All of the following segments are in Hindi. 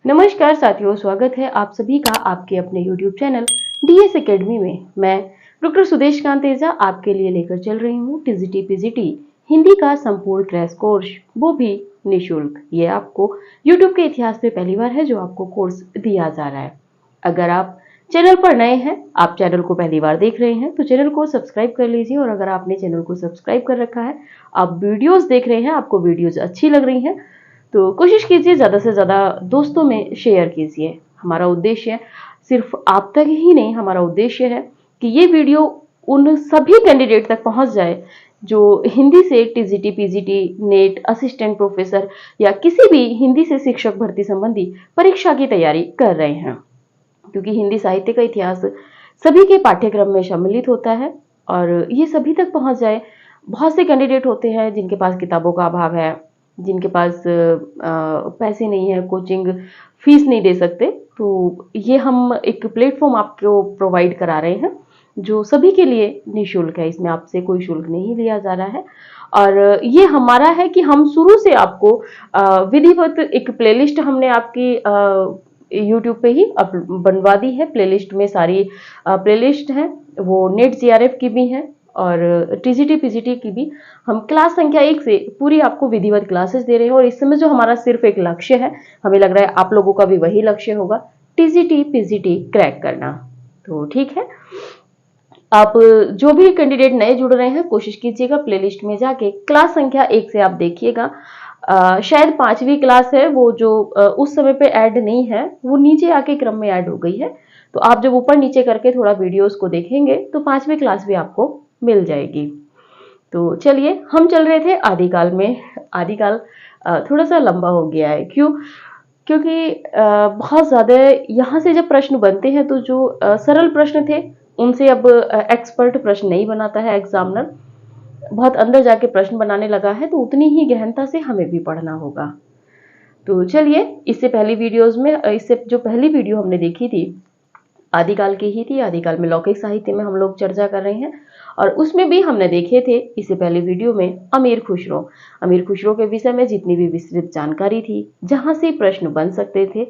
नमस्कार साथियों, स्वागत है आप सभी का आपके अपने YouTube चैनल डीएस एकेडमी में। मैं डॉक्टर सुदेश कांत तेजा आपके लिए लेकर चल रही हूँ टीजीटी पीजीटी हिंदी का संपूर्ण क्रैश कोर्स, वो भी निःशुल्क। ये आपको YouTube के इतिहास में पहली बार है जो आपको कोर्स दिया जा रहा है। अगर आप चैनल पर नए हैं, आप चैनल को पहली बार देख रहे हैं तो चैनल को सब्सक्राइब कर लीजिए। और अगर आपने चैनल को सब्सक्राइब कर रखा है, आप वीडियोस देख रहे हैं, आपको वीडियोस अच्छी लग रही हैं, तो कोशिश कीजिए ज़्यादा से ज़्यादा दोस्तों में शेयर कीजिए। हमारा उद्देश्य सिर्फ आप तक ही नहीं, हमारा उद्देश्य है कि ये वीडियो उन सभी कैंडिडेट तक पहुंच जाए जो हिंदी से TGT PGT net assistant professor या किसी भी हिंदी से शिक्षक भर्ती संबंधी परीक्षा की तैयारी कर रहे हैं। क्योंकि हिंदी साहित्य का इतिहास सभी के पाठ्यक्रम में सम्मिलित होता है और ये सभी तक पहुंच जाए। बहुत से कैंडिडेट होते हैं जिनके पास किताबों का अभाव है, जिनके पास पैसे नहीं है, कोचिंग फीस नहीं दे सकते, तो ये हम एक प्लेटफॉर्म आपको प्रोवाइड करा रहे हैं जो सभी के लिए निःशुल्क है। इसमें आपसे कोई शुल्क नहीं लिया जा रहा है और ये हमारा है कि हम शुरू से आपको विधिवत एक प्लेलिस्ट हमने आपकी यूट्यूब पे ही बनवा दी है। प्लेलिस्ट में सारी प्लेलिस्ट है, वो नेट जीआरएफ की भी है और टीजीटी पीजीटी की भी। हम क्लास संख्या 1 से पूरी आपको विधिवत क्लासेस दे रहे हैं और इस समय जो हमारा सिर्फ एक लक्ष्य है, हमें लग रहा है आप लोगों का भी वही लक्ष्य होगा, टीजीटी पीजीटी क्रैक करना। तो ठीक है, आप जो भी कैंडिडेट नए जुड़ रहे हैं कोशिश कीजिएगा प्लेलिस्ट में जाके क्लास संख्या 1 से आप देखिएगा। शायद 5वीं क्लास है वो जो उस समय पे ऐड नहीं है, वो नीचे आके क्रम में ऐड हो गई है। तो आप जब ऊपर नीचे करके थोड़ा वीडियोस को देखेंगे तो 5वीं क्लास भी आपको मिल जाएगी। तो चलिए, हम चल रहे थे आदिकाल में। आदिकाल थोड़ा सा लंबा हो गया है, क्यों? क्योंकि बहुत ज्यादा यहाँ से जब प्रश्न बनते हैं तो जो सरल प्रश्न थे उनसे अब एक्सपर्ट प्रश्न नहीं बनाता है एग्जामिनर, बहुत अंदर जाके प्रश्न बनाने लगा है, तो उतनी ही गहनता से हमें भी पढ़ना होगा। तो चलिए, इससे पहली वीडियोस में, इससे जो पहली वीडियो हमने देखी थी आदिकाल की ही थी। आदिकाल में लौकिक साहित्य में हम लोग चर्चा कर रहे हैं और उसमें भी हमने देखे थे इससे पहले वीडियो में अमीर खुसरो। अमीर खुसरो के विषय में जितनी भी विस्तृत जानकारी थी, जहां से प्रश्न बन सकते थे,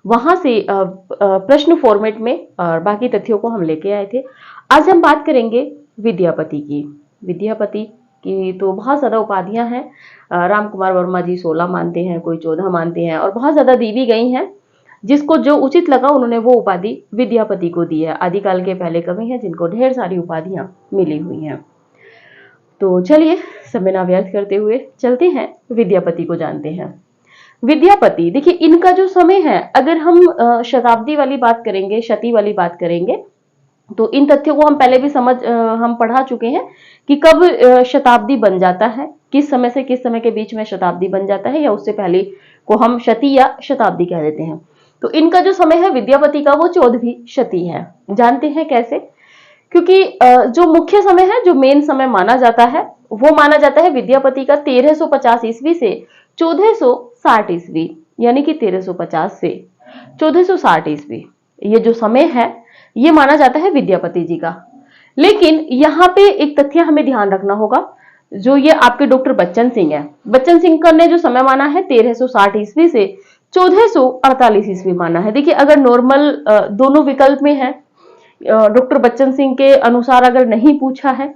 वहां से प्रश्न फॉर्मेट में और बाकी तथ्यों को हम लेके आए थे। आज हम बात करेंगे विद्यापति की। विद्यापति की तो बहुत ज्यादा उपाधियां हैं। राम कुमार वर्मा जी 16 मानते हैं, कोई 14 मानते हैं और बहुत ज्यादा दी भी गई हैं। जिसको जो उचित लगा उन्होंने वो उपाधि विद्यापति को दी है। आदिकाल के पहले कवि हैं जिनको ढेर सारी उपाधियां मिली हुई हैं। तो चलिए, समय ना व्यर्थ करते हुए चलते हैं, विद्यापति को जानते हैं। विद्यापति, देखिए इनका जो समय है, अगर हम शताब्दी वाली बात करेंगे, शती वाली बात करेंगे, तो इन तथ्यों को हम पहले भी हम पढ़ा चुके हैं कि कब शताब्दी बन जाता है, किस समय से किस समय के बीच में शताब्दी बन जाता है, या उससे पहले को हम शती या शताब्दी कह देते हैं। तो इनका जो समय है विद्यापति का, वो 14वीं शती है। जानते हैं कैसे? क्योंकि जो मुख्य समय है, जो मेन समय माना जाता है, वो माना जाता है विद्यापति का 1350 ईस्वी से 1460 ईस्वी, यानी कि 1350 से 1460 ईस्वी, ये जो समय है ये माना जाता है विद्यापति जी का। लेकिन यहाँ पे एक तथ्य हमें ध्यान रखना होगा, जो ये आपके डॉक्टर बच्चन सिंह है, बच्चन सिंह का ने जो समय माना है 1360 ईस्वी से 1448 ईस्वी माना है। देखिए, अगर नॉर्मल दोनों विकल्प में है, डॉक्टर बच्चन सिंह के अनुसार अगर नहीं पूछा है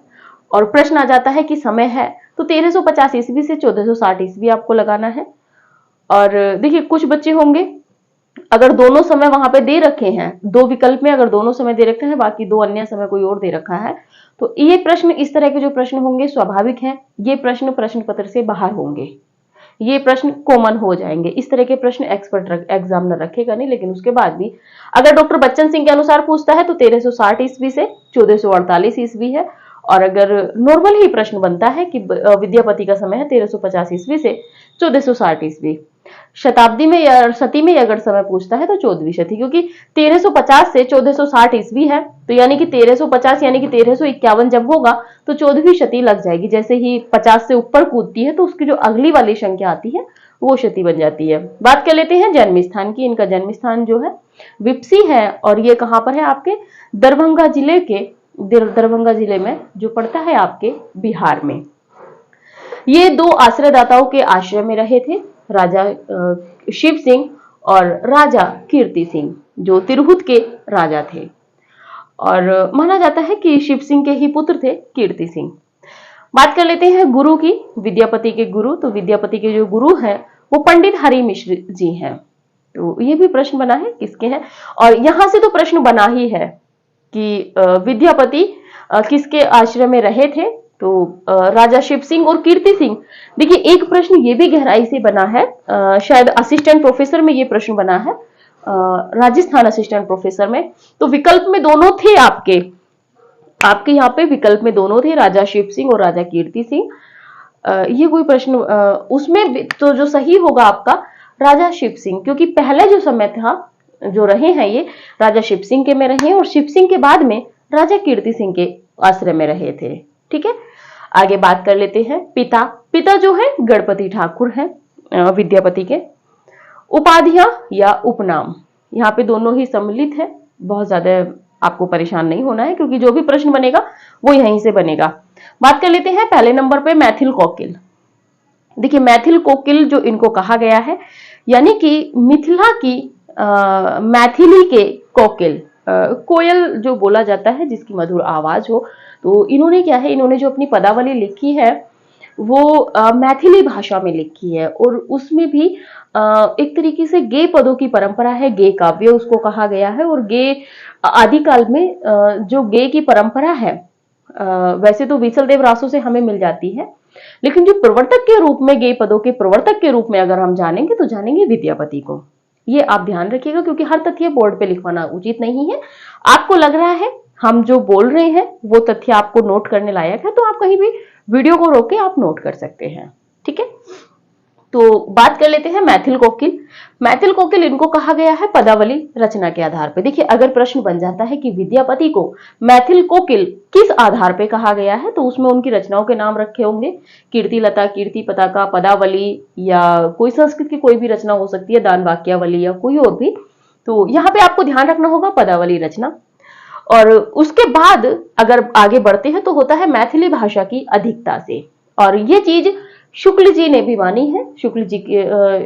और प्रश्न आ जाता है कि समय है, तो 1350 ईस्वी से 1460 ईस्वी आपको लगाना है। और देखिए, कुछ बच्चे होंगे अगर दोनों समय वहां पे दे रखे हैं, दो विकल्प में अगर दोनों समय दे रखे हैं, बाकी दो अन्य समय कोई और दे रखा है, तो ये प्रश्न, इस तरह के जो प्रश्न होंगे स्वाभाविक है, ये प्रश्न प्रश्न पत्र से बाहर होंगे, ये प्रश्न कॉमन हो जाएंगे। इस तरह के प्रश्न एक्सपर्ट एग्जामिनर रखेगा नहीं। लेकिन उसके बाद भी अगर डॉक्टर बच्चन सिंह के अनुसार पूछता है तो 1360 ईस्वी से 1448 ईस्वी है। और अगर नॉर्मल ही प्रश्न बनता है कि विद्यापति का समय है 1350 ईस्वी से 1460 ईस्वी, शताब्दी में या शती में अगर समय पूछता है तो 14वीं शती, क्योंकि 1350 से 1460 ईस्वी है, तो यानी कि 1350 यानी कि 1351 जब होगा तो 14वीं शती लग जाएगी। जैसे ही 50 से ऊपर कूदती है तो उसकी जो अगली वाली संख्या आती है वो शती बन जाती है। बात कर लेते हैं जन्म स्थान की। इनका जन्म स्थान जो है विप्सी है और ये कहां पर है? आपके दरभंगा जिले के, दरभंगा जिले में जो पड़ता है आपके बिहार में। ये दो आश्रयदाताओं के आश्रय में रहे थे, राजा शिव सिंह और राजा कीर्ति सिंह जो तिरहुत के राजा थे, और माना जाता है कि शिव सिंह के ही पुत्र थे कीर्ति सिंह। बात कर लेते हैं गुरु की, विद्यापति के गुरु। तो विद्यापति के जो गुरु हैं वो पंडित हरि मिश्र जी हैं। तो ये भी प्रश्न बना है किसके हैं, और यहां से तो प्रश्न बना ही है कि विद्यापति किसके आश्रम में रहे थे। तो राजा शिव सिंह और कीर्ति सिंह। देखिए एक प्रश्न ये भी गहराई से बना है, शायद असिस्टेंट प्रोफेसर में ये प्रश्न बना है, राजस्थान असिस्टेंट प्रोफेसर में। तो विकल्प में दोनों थे आपके यहाँ पे विकल्प में दोनों थे, राजा शिव सिंह और राजा कीर्ति सिंह। ये कोई प्रश्न उसमें तो जो सही होगा आपका राजा शिव सिंह, क्योंकि पहले जो समय था जो रहे हैं ये राजा शिव सिंह के में रहे, और शिव सिंह के बाद में राजा कीर्ति सिंह के आश्रय में रहे थे। ठीक है, आगे बात कर लेते हैं पिता जो है गणपति ठाकुर हैं विद्यापति के। उपाधियां या उपनाम, यहाँ पे दोनों ही सम्मिलित है, बहुत ज्यादा आपको परेशान नहीं होना है क्योंकि जो भी प्रश्न बनेगा वो यहीं से बनेगा। बात कर लेते हैं पहले नंबर पे मैथिल कोकिल। देखिए मैथिल कोकिल जो इनको कहा गया है, यानी कि मिथिला की मैथिली के कोकिल, कोयल जो बोला जाता है जिसकी मधुर आवाज हो। तो इन्होंने क्या है, इन्होंने जो अपनी पदावली लिखी है वो मैथिली भाषा में लिखी है, और उसमें भी एक तरीके से गे पदों की परंपरा है, गे काव्य उसको कहा गया है। और गे आदिकाल में जो गे की परंपरा है, वैसे तो विसल देव रासो से हमें मिल जाती है, लेकिन जो प्रवर्तक के रूप में, गे पदों के प्रवर्तक के रूप में अगर हम जानेंगे तो जानेंगे विद्यापति को। ये आप ध्यान रखिएगा क्योंकि हर तथ्य बोर्ड पे लिखवाना उचित नहीं है। आपको लग रहा है हम जो बोल रहे हैं वो तथ्य आपको नोट करने लायक है, तो आप कहीं भी वीडियो को रोक के आप नोट कर सकते हैं। ठीक है, तो बात कर लेते हैं मैथिल कोकिल इनको कहा गया है पदावली रचना के आधार पे। देखिए अगर प्रश्न बन जाता है कि विद्यापति को मैथिल कोकिल किस आधार पे कहा गया है, तो उसमें उनकी रचनाओं के नाम रखे होंगे, कीर्ति लता, कीर्ति पताका, पदावली, या कोई संस्कृत की कोई भी रचना हो सकती है, दान वाक्यावली या कोई और भी। तो यहाँ पे आपको ध्यान रखना होगा पदावली रचना। और उसके बाद अगर आगे बढ़ते हैं तो होता है मैथिली भाषा की अधिकता से, और ये चीज शुक्ल जी ने भी मानी है।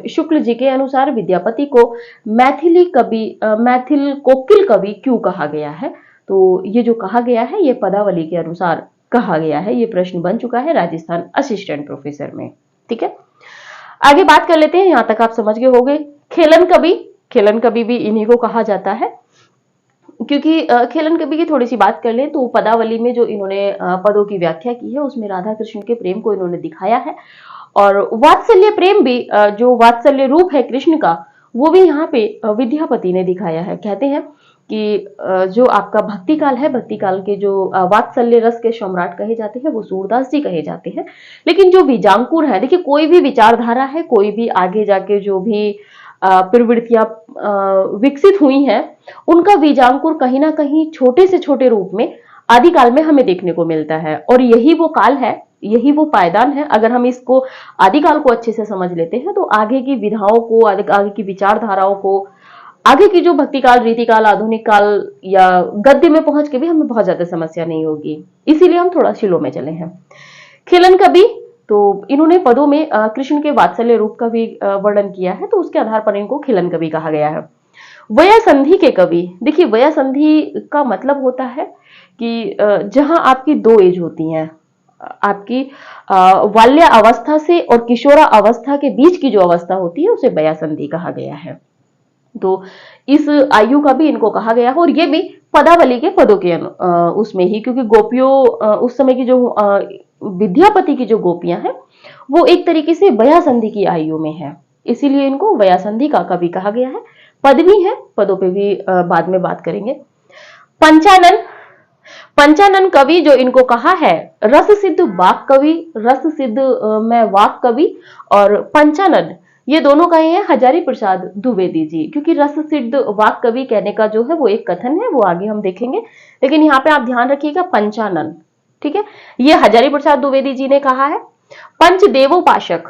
शुक्ल जी के अनुसार विद्यापति को मैथिल कोकिल कवि क्यों कहा गया है, तो ये जो कहा गया है ये पदावली के अनुसार कहा गया है। ये प्रश्न बन चुका है राजस्थान असिस्टेंट प्रोफेसर में। ठीक है, आगे बात कर लेते हैं, यहां तक आप समझ गए होंगे। खेलन कवि भी इन्हीं को कहा जाता है, क्योंकि खेलन कवि की थोड़ी सी बात कर ले तो पदावली में जो इन्होंने पदों की व्याख्या की है उसमें राधा कृष्ण के प्रेम को इन्होंने दिखाया है, और वात्सल्य प्रेम भी, जो वात्सल्य रूप है कृष्ण का, वो भी यहाँ पे विद्यापति ने दिखाया है। कहते हैं कि जो आपका भक्ति काल है, भक्ति काल के जो वात्सल्य रस के सम्राट कहे जाते हैं वो सूरदास जी कहे जाते हैं। लेकिन जो बीजांकुर है, देखिए कोई भी विचारधारा है, कोई भी आगे जाके जो भी प्रवृत्तियां विकसित हुई हैं, उनका बीजांकुर कहीं ना कहीं छोटे से छोटे रूप में आदिकाल में हमें देखने को मिलता है, और यही वो काल है, यही वो पायदान है। अगर हम इसको आदिकाल को अच्छे से समझ लेते हैं तो आगे की विधाओं को, आगे की विचारधाराओं को, आगे की जो भक्ति काल, रीति काल, आधुनिक काल या गद्य में पहुंच के भी हमें बहुत ज्यादा समस्या नहीं होगी। इसीलिए हम थोड़ा शिलो में चले हैं। खेलन कवि, तो इन्होंने पदों में कृष्ण के वात्सल्य रूप का भी वर्णन किया है, तो उसके आधार पर इनको खेलन कवि कहा गया है। वया संधि के कवि, देखिए वया संधि का मतलब होता है कि जहां आपकी दो एज होती हैं, आपकी बाल्य अवस्था से और किशोरा अवस्था के बीच की जो अवस्था होती है उसे वया संधि कहा गया है। तो इस आयु का भी इनको कहा गया है, और ये भी पदावली के पदों के उसमें ही, क्योंकि गोपियों उस समय की जो विद्यापति की जो गोपियां हैं वो एक तरीके से वया संधि की आयु में है, इसीलिए इनको वया संधि का कवि कहा गया है। पद भी है, पदों पे भी बाद में बात करेंगे। पंचानन कवि जो इनको कहा है, रस सिद्ध वाक कवि, रस सिद्ध में वाक कवि, और पंचानन ये दोनों कहे हैं हजारी प्रसाद द्विवेदी जी, क्योंकि रस सिद्ध वाक कवि कहने का जो है वो एक कथन है, वो आगे हम देखेंगे, लेकिन यहाँ पे आप ध्यान रखिएगा पंचानन। ठीक है, ये हजारी प्रसाद द्विवेदी जी ने कहा है। पंचदेवोपासक,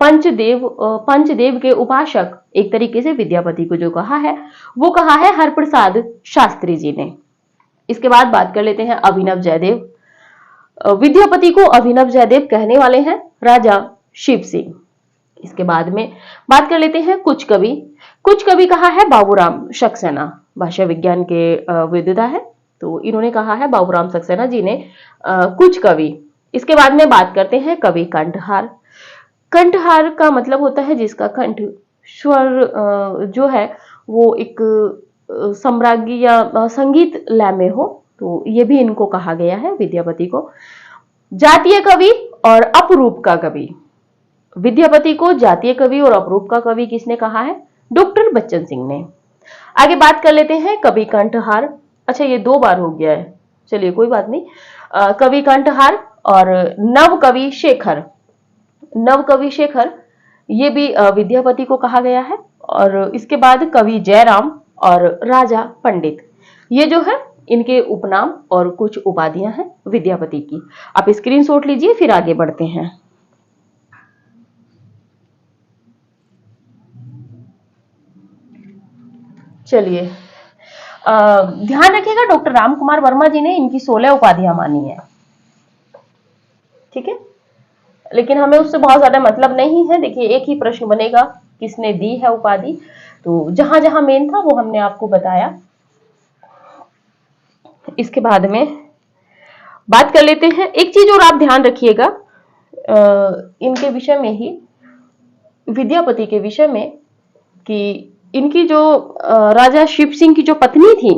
पंचदेव के उपासक एक तरीके से विद्यापति को जो कहा है वो कहा है हरप्रसाद शास्त्री जी ने। इसके बाद बात कर लेते हैं अभिनव जयदेव। विद्यापति को अभिनव जयदेव कहने वाले हैं राजा शिव सिंह। इसके बाद में बात कर लेते हैं कुछ कुछ कवि कहा है बाबूराम सक्सेना, भाषा विज्ञान के विद्वता है, तो इन्होंने कहा है बाबूराम सक्सेना जी ने कुछ कवि। इसके बाद में बात करते हैं कवि कंठहार। कंठहार का मतलब होता है जिसका कंठ स्वर जो है वो एक सम्राज्ञी या संगीत लय में हो, तो ये भी इनको कहा गया है विद्यापति को। जातीय कवि और अपरूप का कवि। विद्यापति को जातीय कवि और अपरूप का कवि किसने कहा है? डॉक्टर बच्चन सिंह ने। आगे बात कर लेते हैं कवि कंठहार। अच्छा, ये 2 बार हो गया है, चलिए कोई बात नहीं। कवि कंठहार और नव कवि शेखर। नव कवि शेखर ये भी विद्यापति को कहा गया है। और इसके बाद कवि जयराम और राजा पंडित, ये जो है इनके उपनाम और कुछ उपाधियां हैं विद्यापति की। आप स्क्रीनशॉट लीजिए, फिर आगे बढ़ते हैं। चलिए, ध्यान रखिएगा, डॉक्टर राम कुमार वर्मा जी ने इनकी 16 उपाधियां मानी है, ठीक है। लेकिन हमें उससे बहुत ज्यादा मतलब नहीं है। देखिए, एक ही प्रश्न बनेगा, किसने दी है उपाधि, तो जहां जहां मेन था वो हमने आपको बताया। इसके बाद में बात कर लेते हैं, एक चीज और आप ध्यान रखिएगा इनके विषय में ही, विद्यापति के विषय में, कि इनकी जो राजा शिव सिंह की जो पत्नी थी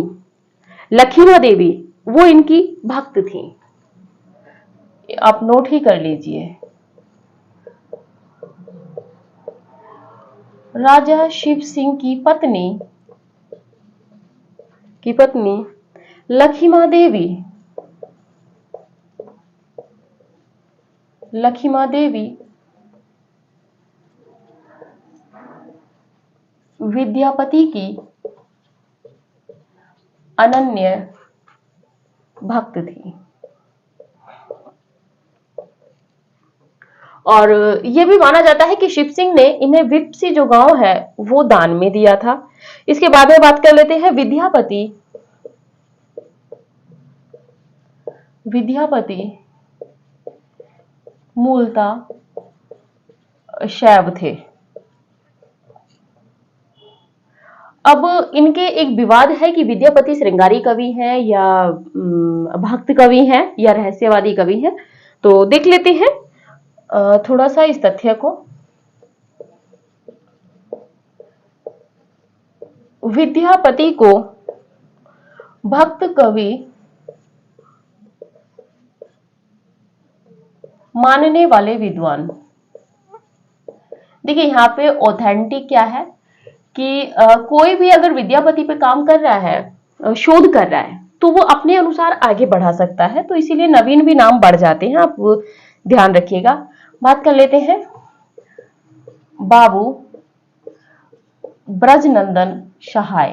लखीमा देवी, वो इनकी भक्त थी। आप नोट ही कर लीजिए, राजा शिव सिंह की पत्नी लखीमा देवी, विद्यापति की अनन्य भक्त थी। और यह भी माना जाता है कि शिव सिंह ने इन्हें विप्सी जो गांव है वो दान में दिया था। इसके बाद में बात कर लेते हैं विद्यापति मूलतः शैव थे। अब इनके एक विवाद है कि विद्यापति श्रृंगारी कवि हैं या भक्त कवि हैं या रहस्यवादी कवि हैं। तो देख लेते हैं थोड़ा सा इस तथ्य को। विद्यापति को भक्त कवि मानने वाले विद्वान, देखिए यहाँ पे ऑथेंटिक क्या है कि कोई भी अगर विद्यापति पे काम कर रहा है, शोध कर रहा है, तो वो अपने अनुसार आगे बढ़ा सकता है, तो इसीलिए नवीन भी नाम बढ़ जाते हैं, आप ध्यान रखिएगा। बात कर लेते हैं बाबू ब्रजनंदन सहाय।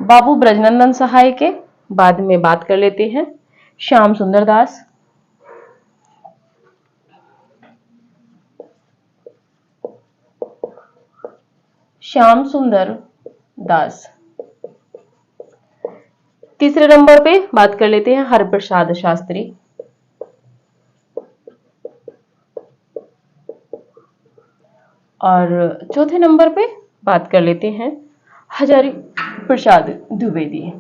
बाबू ब्रजनंदन सहाय के बाद में बात कर लेते हैं श्याम सुंदर दास। श्याम सुंदर दास। तीसरे नंबर पे बात कर लेते हैं हरिप्रसाद शास्त्री। और चौथे नंबर पे बात कर लेते हैं हजारी प्रसाद द्विवेदी।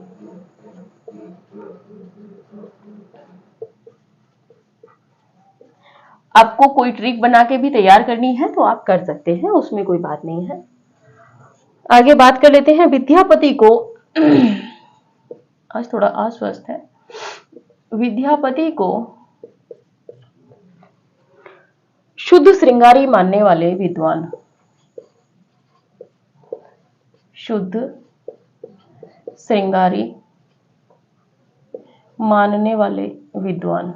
आपको कोई ट्रिक बना के भी तैयार करनी है तो आप कर सकते हैं, उसमें कोई बात नहीं है। आगे बात कर लेते हैं विद्यापति को आज थोड़ा अस्वस्थ है, विद्यापति को शुद्ध श्रृंगारी मानने वाले विद्वान। शुद्ध श्रृंगारी मानने वाले विद्वान।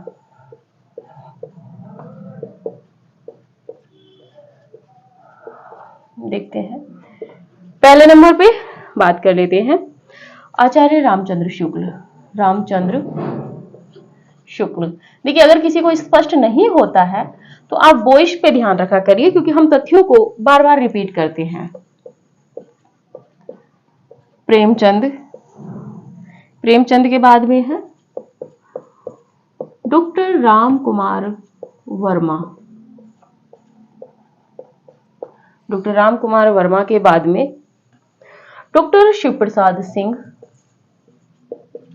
देखते हैं, पहले नंबर पे बात कर लेते हैं आचार्य रामचंद्र शुक्ल। देखिए, अगर किसी को स्पष्ट नहीं होता है तो आप वॉइस पे ध्यान रखा करिए, क्योंकि हम तथ्यों को बार बार रिपीट करते हैं। प्रेमचंद के बाद में है डॉक्टर राम कुमार वर्मा। डॉक्टर राम कुमार वर्मा के बाद में डॉक्टर शिव प्रसाद सिंह,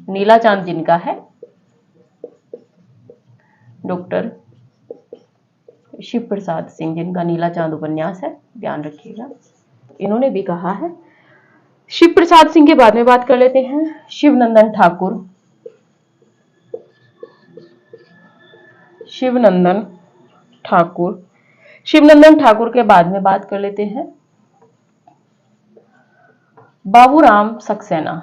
नीला चांद जिनका है, डॉक्टर शिव प्रसाद सिंह जिनका नीला चांद उपन्यास है, ध्यान रखिएगा, इन्होंने भी कहा है। शिव प्रसाद सिंह के बाद में बात कर लेते हैं शिवनंदन ठाकुर। शिवनंदन ठाकुर, शिवनंदन ठाकुर के बाद में बात कर लेते हैं बाबूराम सक्सेना।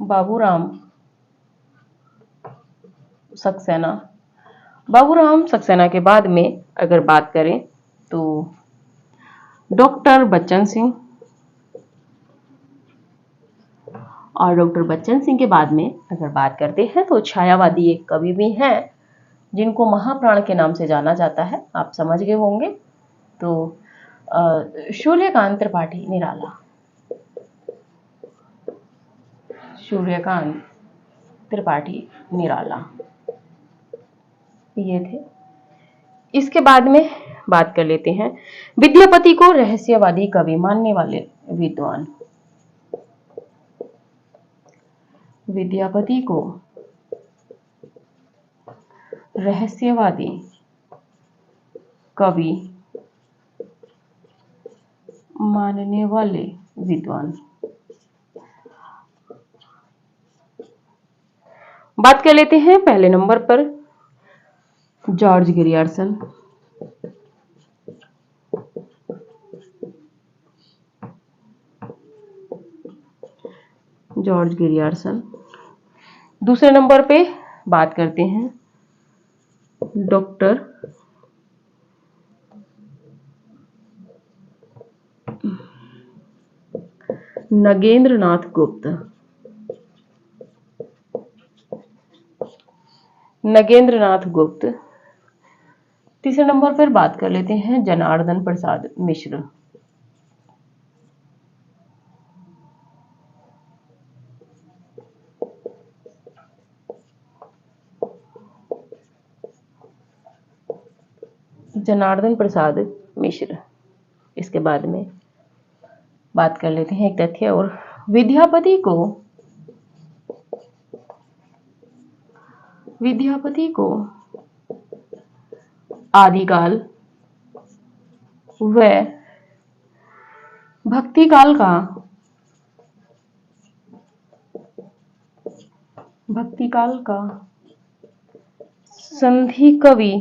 बाबूराम सक्सेना, बाबूराम सक्सेना के बाद में अगर बात करें तो डॉक्टर बच्चन सिंह, और डॉक्टर बच्चन सिंह के बाद में अगर बात करते हैं तो छायावादी एक कवि भी हैं जिनको महाप्राण के नाम से जाना जाता है, आप समझ गए होंगे। तो सूर्यकांत त्रिपाठी निराला, सूर्यकांत त्रिपाठी निराला, ये थे। इसके बाद में बात कर लेते हैं विद्यापति को रहस्यवादी कवि मानने वाले विद्वान। विद्यापति को रहस्यवादी कवि मानने वाले विद्वान। बात कर लेते हैं पहले नंबर पर जॉर्ज ग्रियर्सन। George Grierson. दूसरे नंबर पे बात करते हैं डॉक्टर नगेंद्र नाथ गुप्त। नगेंद्र नाथ गुप्त। तीसरे नंबर पर बात कर लेते हैं जनार्दन प्रसाद मिश्र। जनार्दन प्रसाद मिश्र। इसके बाद में बात कर लेते हैं एक तथ्य और, विद्यापति को आदिकाल व भक्तिकाल का संधि कवि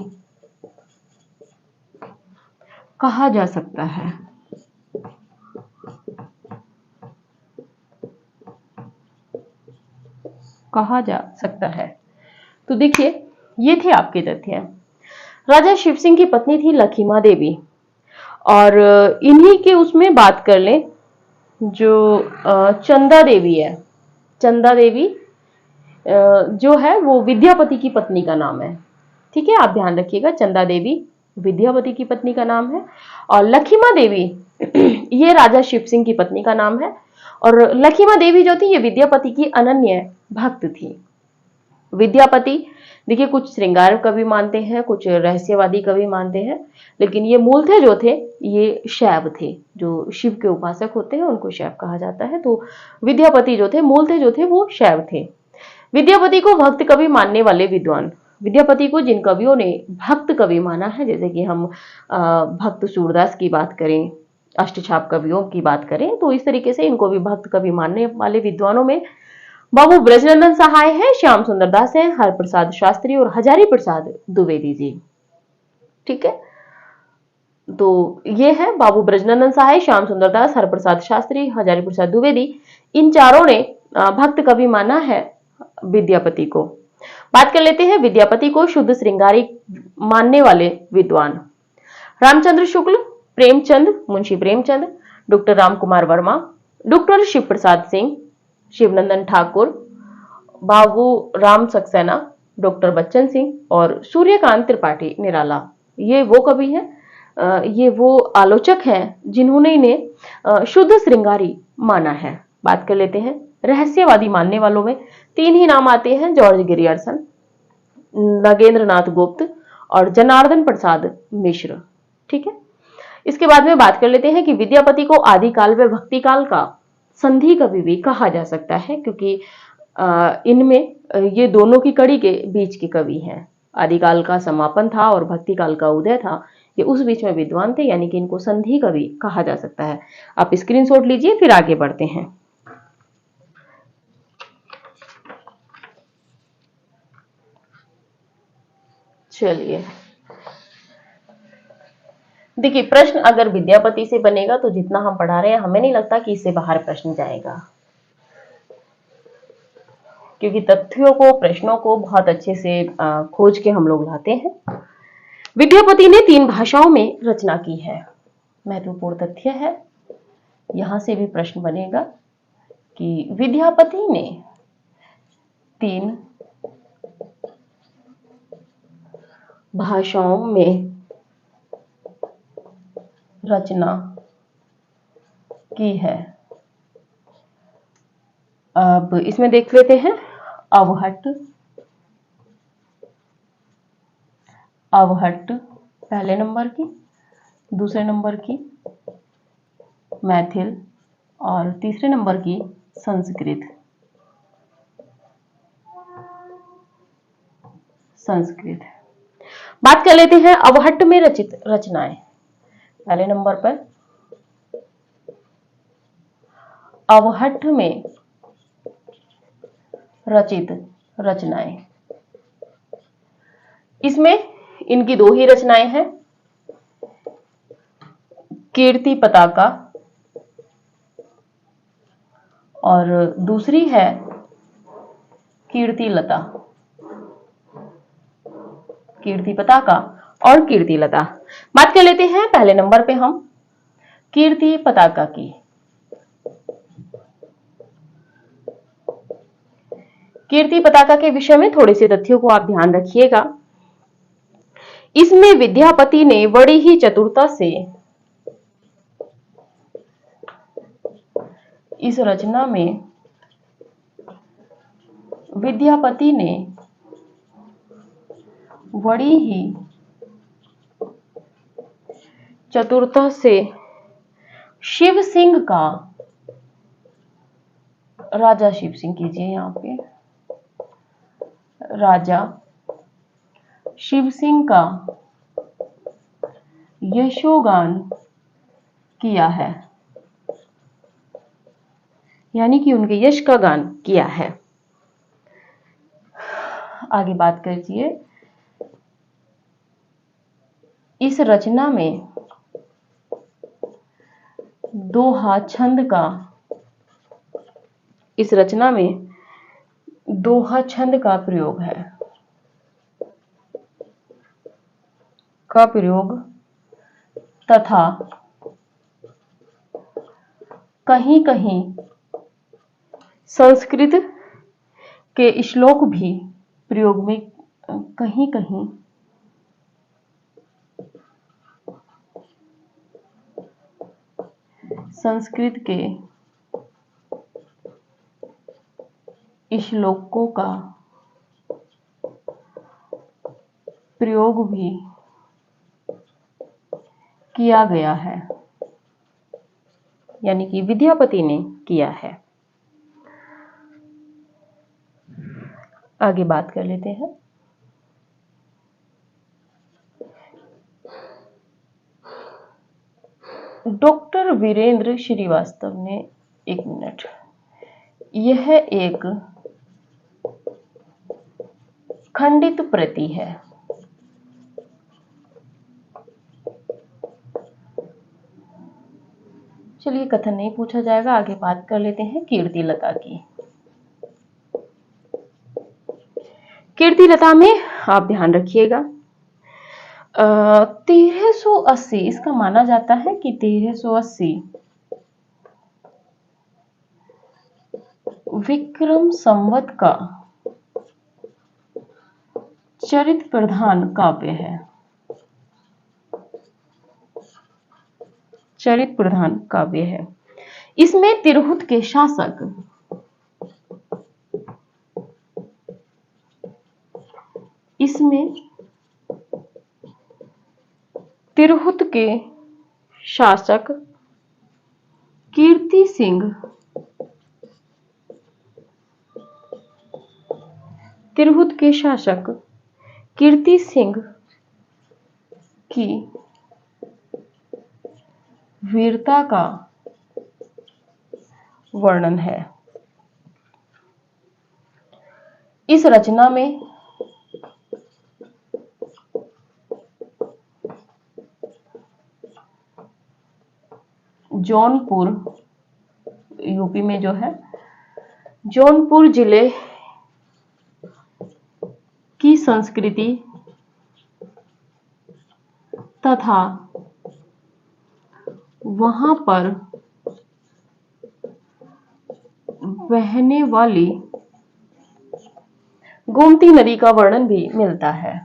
कहा जा सकता है। कहा जा सकता है। तो देखिए ये थे आपके तथ्य। राजा शिव सिंह की पत्नी थी लखीमा देवी, और इन्हीं के उसमें बात कर लें जो चंदा देवी है। चंदा देवी जो है वो विद्यापति की पत्नी का नाम है, ठीक है, आप ध्यान रखिएगा। चंदा देवी विद्यापति की पत्नी का नाम है, और लखीमा देवी ये राजा शिव सिंह की पत्नी का नाम है। और लखीमा देवी जो थी ये विद्यापति की अनन्य भक्त थी। विद्यापति देखिए कुछ श्रृंगार कवि मानते हैं, कुछ रहस्यवादी कवि मानते हैं, लेकिन ये मूल थे जो थे ये शैव थे। जो शिव के उपासक होते हैं उनको शैव कहा जाता है। तो विद्यापति जो थे मूल थे जो थे वो शैव थे। विद्यापति को भक्त कवि मानने वाले विद्वान। विद्यापति को जिन कवियों ने भक्त कवि माना है, जैसे कि हम भक्त सूरदास की बात करें, अष्टछाप कवियों की बात करें, तो इस तरीके से इनको भी भक्त कवि मानने वाले विद्वानों में बाबू ब्रजनंदन सहाय है, श्याम सुंदर दास है, हरप्रसाद शास्त्री और हजारी प्रसाद द्विवेदी जी, ठीक है। तो ये है बाबू ब्रजनंदन सहाय, श्याम सुंदर दास, हरप्रसाद शास्त्री, हजारी प्रसाद द्विवेदी, इन चारों ने भक्त कवि माना है विद्यापति को। बात कर लेते हैं विद्यापति को शुद्ध श्रृंगारी मानने वाले विद्वान। Ramchandra Shukla, Premchand, Munshi Premchand, doctor Ram Kumar Verma, doctor Shiv Prasad Singh, Shivnandan Thakur, Babu Ram Saxena, doctor Bachchan Singh और सूर्यकांत त्रिपाठी निराला, ये वो कवि हैं, ये वो आलोचक हैं जिन्होंने इन्हें शुद्ध श्रृंगारी माना है। बात कर लेते हैं रहस्यवादी मानने वालों में तीन ही नाम आते हैं, जॉर्ज ग्रियर्सन, नगेंद्र नाथ गुप्त और जनार्दन प्रसाद मिश्र। ठीक है, इसके बाद में बात कर लेते हैं कि विद्यापति को आदिकाल व भक्तिकाल का संधि कवि भी कहा जा सकता है, क्योंकि इनमें ये दोनों की कड़ी के बीच के कवि हैं। आदिकाल का समापन था और भक्तिकाल का उदय था, ये उस बीच में विद्वान थे, यानी कि इनको संधि कवि कहा जा सकता है। आप स्क्रीनशॉट लीजिए, फिर आगे बढ़ते हैं। चलिए देखिए, प्रश्न अगर विद्यापति से बनेगा तो जितना हम पढ़ा रहे हैं हमें नहीं लगता कि इससे बाहर प्रश्न जाएगा, क्योंकि तथ्यों को, प्रश्नों को बहुत अच्छे से खोज के हम लोग लाते हैं। विद्यापति ने 3 भाषाओं में रचना की है, महत्वपूर्ण तथ्य है। यहां से भी प्रश्न बनेगा कि विद्यापति ने 3 भाषाओं में रचना की है। अब इसमें देख लेते हैं, अवहट्ट पहले नंबर की, दूसरे नंबर की मैथिल और तीसरे नंबर की संस्कृत। बात कर लेते हैं अवहट्ट में रचित रचनाएं। पहले नंबर पर अवहट्ट में रचित रचनाएं, इसमें इनकी 2 ही रचनाएं हैं, कीर्ति पताका और दूसरी है कीर्ति लता। कीर्ति पताका और कीर्ति लता। बात कर लेते हैं पहले नंबर पे हम कीर्ति पताका की। कीर्ति पताका के विषय में थोड़े से तथ्यों को आप ध्यान रखिएगा। इसमें विद्यापति ने बड़ी ही चतुरता से इस रचना में विद्यापति ने बड़ी ही चतुरता से शिव सिंह का, राजा शिव सिंह कीजिए यहां पे, राजा शिव सिंह का यशोगान किया है, यानी कि उनके यश का गान किया है। आगे बात कीजिए, इस रचना में दोहा छंद का, इस रचना में दोहा छंद का प्रयोग है, तथा कहीं कहीं संस्कृत के श्लोक भी प्रयोग में, कहीं कहीं संस्कृत के श्लोकों का प्रयोग भी किया गया है, यानी कि विद्यापति ने किया है। आगे बात कर लेते हैं, डॉक्टर वीरेंद्र श्रीवास्तव ने, 1 मिनट, यह एक खंडित प्रति है। चलिए, कथन नहीं पूछा जाएगा, आगे बात कर लेते हैं कीर्ति लता की। कीर्ति लता में आप ध्यान रखिएगा, 1380, इसका माना जाता है कि 1380 विक्रम संवत का चरित प्रधान काव्य है, चरित प्रधान काव्य है। इसमें तिरहुत के शासक इसमें तिरहुत के शासक कीर्ति सिंह तिरहुत के शासक कीर्ति सिंह की वीरता का वर्णन है। इस रचना में जौनपुर, यूपी में जो है, जौनपुर जिले की संस्कृति तथा वहां पर बहने वाली गोमती नदी का वर्णन भी मिलता है।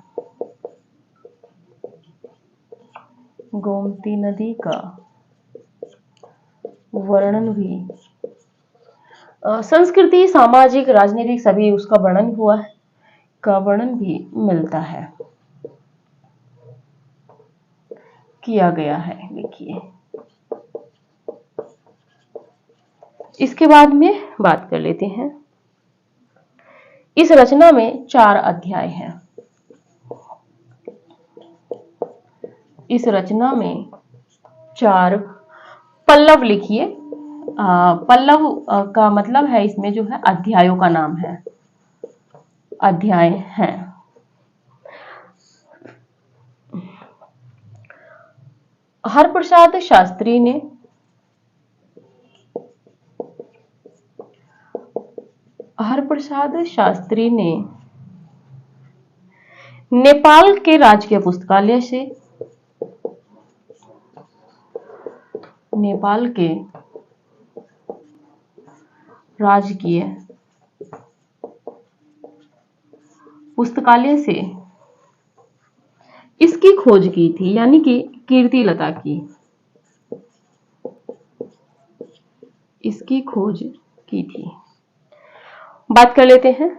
गोमती नदी का वर्णन भी, संस्कृति, सामाजिक, राजनीतिक सभी उसका वर्णन हुआ है, का वर्णन भी मिलता है, किया गया है। देखिए, इसके बाद में बात कर लेते हैं। इस रचना में 4 अध्याय हैं। इस रचना में 4 पल्लव लिखिए। पल्लव का मतलब है, इसमें जो है अध्यायों का नाम है, अध्याय हैं। हरप्रसाद शास्त्री ने नेपाल के राजकीय पुस्तकालय से नेपाल के राजकीय पुस्तकालय से इसकी खोज की थी, यानी कि कीर्तिलता की इसकी खोज की थी। बात कर लेते हैं।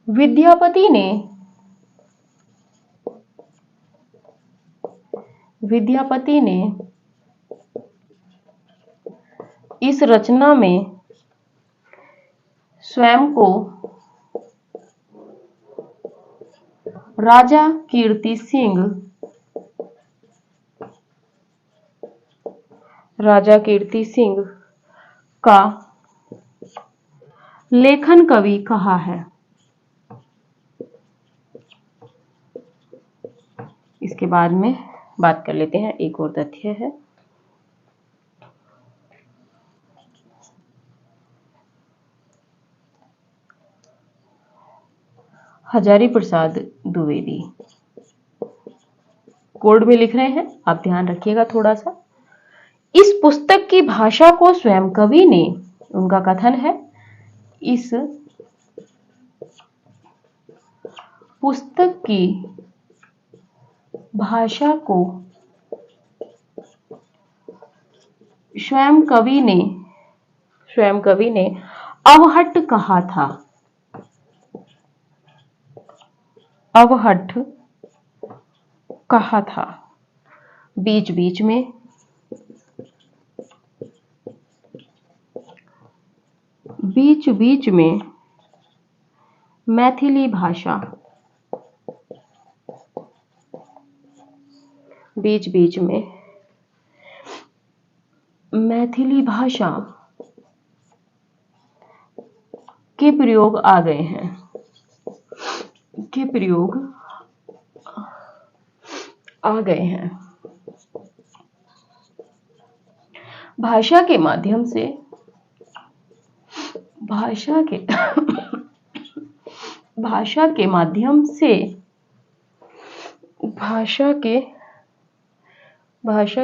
विद्यापति ने इस रचना में स्वयं को राजा कीर्ति सिंह का लेखन कवि कहा है। इसके बाद में बात कर लेते हैं, एक और तथ्य है। हजारी प्रसाद द्विवेदी कोड में लिख रहे हैं, आप ध्यान रखिएगा थोड़ा सा। इस पुस्तक की भाषा को स्वयं कवि ने, उनका कथन है, इस पुस्तक की भाषा को स्वयं कवि ने अवहट्ट कहा था। अवहट्ट कहा था। बीच बीच में मैथिली भाषा, बीच में मैथिली भाषा के प्रयोग आ गए हैं, भाषा के माध्यम से भाषा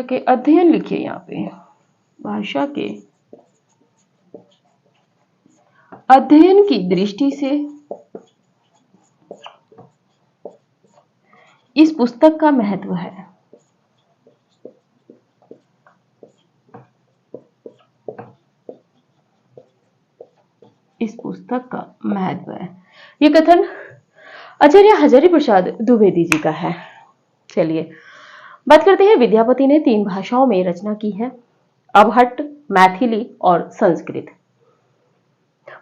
के अध्ययन लिखिए यहाँ पे, भाषा के अध्ययन की दृष्टि से इस पुस्तक का महत्व है। इस पुस्तक का महत्व है। ये कथन आचार्य हजारी प्रसाद द्विवेदी जी का है। चलिए बात करते हैं। विद्यापति ने 3 भाषाओं में रचना की है, अवहट्ट, मैथिली और संस्कृत।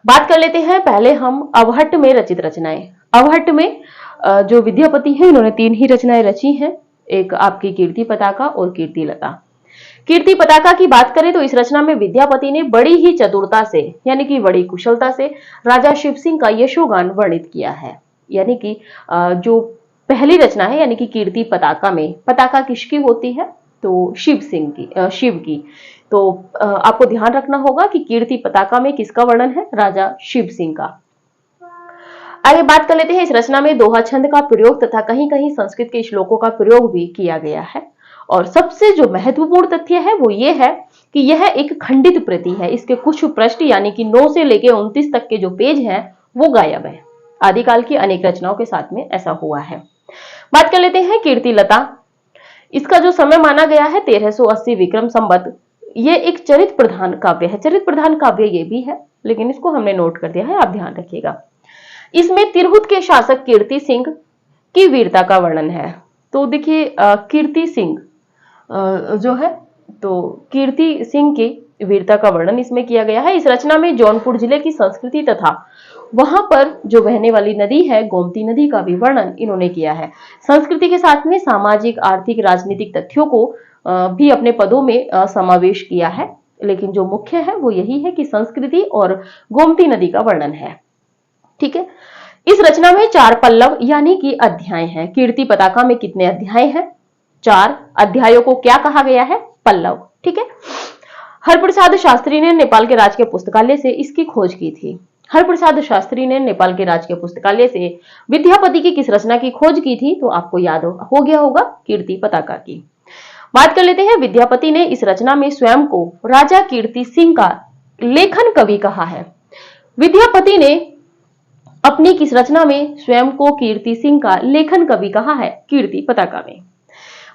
बात कर लेते हैं पहले हम अवहट्ट में रचित रचनाएं। अवहट्ट में जो विद्यापति हैं इन्होंने 3 ही रचनाएं रची हैं, एक आपकी कीर्ति पताका और कीर्ति लता। कीर्ति पताका की बात करें तो इस रचना में विद्यापति ने बड़ी ही चतुरता से यानी कि बड़ी कुशलता से राजा शिव सिंह का यशोगान वर्णित किया है। यानी कि जो पहली रचना है यानी कि कीर्ति पताका में पताका किसकी होती है, तो शिव सिंह की, शिव की। तो आपको ध्यान रखना होगा कि कीर्ति पताका में किसका वर्णन है, राजा शिव सिंह का। आगे बात कर लेते हैं। इस रचना में दोहा छंद का प्रयोग तथा कहीं कहीं संस्कृत के श्लोकों का प्रयोग भी किया गया है। और सबसे जो महत्वपूर्ण तथ्य है वो ये है कि यह एक खंडित प्रति है। इसके कुछ पृष्ठ यानी कि 9 से लेकर 29 तक के जो पेज हैं वो गायब है। आदिकाल की अनेक रचनाओं के साथ में ऐसा हुआ है। बात कर लेते हैं कीर्ति लता। इसका जो समय माना गया है 1380 विक्रम संवत। ये एक चरित प्रधान काव्य है। चरित प्रधान काव्य ये भी है, लेकिन इसको हमने नोट कर दिया है, आप ध्यान रखिएगा। इसमें तिरहुत के शासक कीर्ति सिंह की वीरता का वर्णन है। तो देखिए कीर्ति सिंह जो है, तो कीर्ति सिंह की वीरता का वर्णन इसमें किया गया है। इस रचना में जौनपुर जिले की संस्कृति तथा वहां पर जो बहने वाली नदी है गोमती नदी का भी वर्णन इन्होंने किया है। संस्कृति के साथ में सामाजिक, आर्थिक, राजनीतिक तथ्यों को भी अपने पदों में समावेश किया है, लेकिन जो मुख्य है वो यही है कि संस्कृति और गोमती नदी का वर्णन है। ठीक है। इस रचना में 4 पल्लव यानी कि अध्याय हैं। कीर्ति पताका में कितने अध्याय हैं? 4 अध्यायों को क्या कहा गया है? पल्लव। ठीक है। हरप्रसाद शास्त्री ने नेपाल के राजकीय पुस्तकालय से इसकी खोज की थी। हरप्रसाद शास्त्री ने नेपाल के राजकीय पुस्तकालय से विद्यापति की किस रचना की खोज की थी? तो आपको याद हो गया होगा, कीर्ति पताका की। बात कर लेते हैं। विद्यापति ने इस रचना में स्वयं को राजा कीर्ति सिंह का लेखन कवि कहा है। विद्यापति ने अपनी किस रचना में स्वयं को कीर्ति सिंह का लेखन कवि कहा है? कीर्ति पताका में।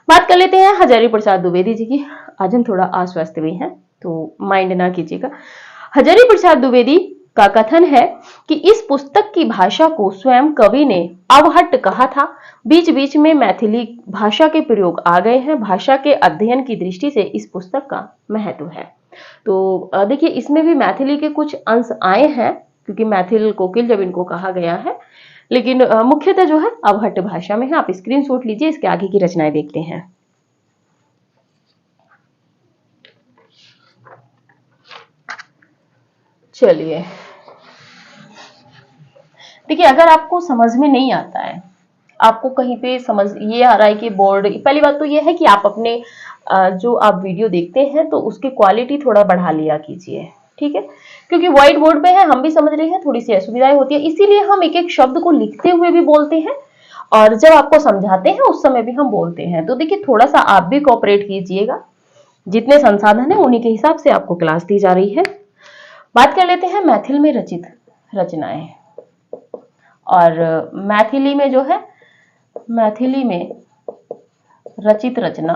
बात कर लेते हैं हजारी प्रसाद द्विवेदी जी की। आज हम थोड़ा अस्वस्थ भी हैं तो माइंड ना कीजिएगा। हजारी प्रसाद द्विवेदी का कथन है कि इस पुस्तक की भाषा को स्वयं कवि ने अवहट्ट कहा था। बीच बीच में मैथिली भाषा के प्रयोग आ गए हैं। भाषा के अध्ययन की दृष्टि से इस पुस्तक का महत्व है। तो देखिए इसमें भी मैथिली के कुछ अंश आए हैं, क्योंकि मैथिल कोकिल जब इनको कहा गया है, लेकिन मुख्यतः जो है अवहट्ट भाषा में है। आप स्क्रीनशॉट लीजिए, इसके आगे की रचनाएं देखते हैं। चलिए देखिए, अगर आपको समझ में नहीं आता है, आपको कहीं पे समझ ये आ रहा है कि बोर्ड, पहली बात तो ये है कि आप अपने जो आप वीडियो देखते हैं तो उसकी क्वालिटी थोड़ा बढ़ा लिया कीजिए। ठीक है, क्योंकि व्हाइट बोर्ड पे है, हम भी समझ रहे हैं, थोड़ी सी असुविधाएं होती है, इसीलिए हम एक एक शब्द को लिखते हुए भी बोलते हैं और जब आपको समझाते हैं उस समय भी हम बोलते हैं। तो देखिए थोड़ा सा आप भी कोऑपरेट कीजिएगा। जितने संसाधन है उन्हीं के हिसाब से आपको क्लास दी जा रही है। बात कर लेते हैं मैथिल में रचित रचनाएं। और मैथिली में जो है, मैथिली में रचित रचना,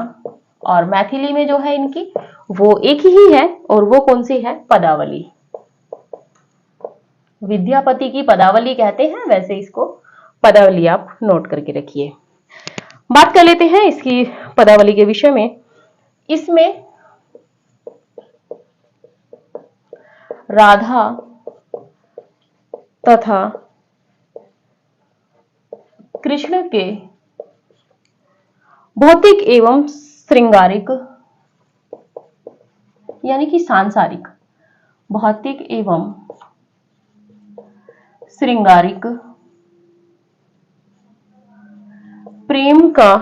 और मैथिली में जो है इनकी वो एक ही है, और वो कौन सी है? पदावली। विद्यापति की पदावली कहते हैं, वैसे इसको पदावली आप नोट करके रखिए। बात कर लेते हैं इसकी पदावली के विषय में। इसमें राधा तथा कृष्ण के भौतिक एवं श्रृंगारिक यानी कि सांसारिक, भौतिक एवं श्रृंगारिक प्रेम का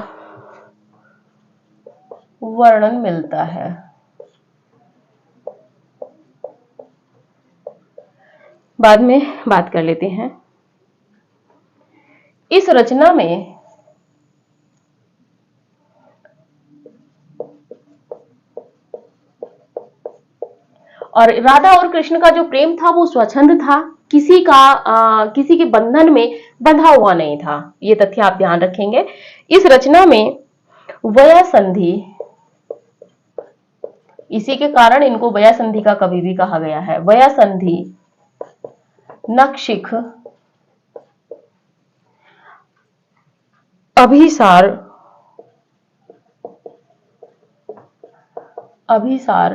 वर्णन मिलता है। बाद में बात कर लेते हैं। इस रचना में और राधा और कृष्ण का जो प्रेम था वो स्वच्छंद था, किसी के बंधन में बंधा हुआ नहीं था। ये तथ्य आप ध्यान रखेंगे। इस रचना में वया संधि, इसी के कारण इनको वया संधि का कवि भी कहा गया है। वया संधि, नखशिख, अभिसार, अभिसार,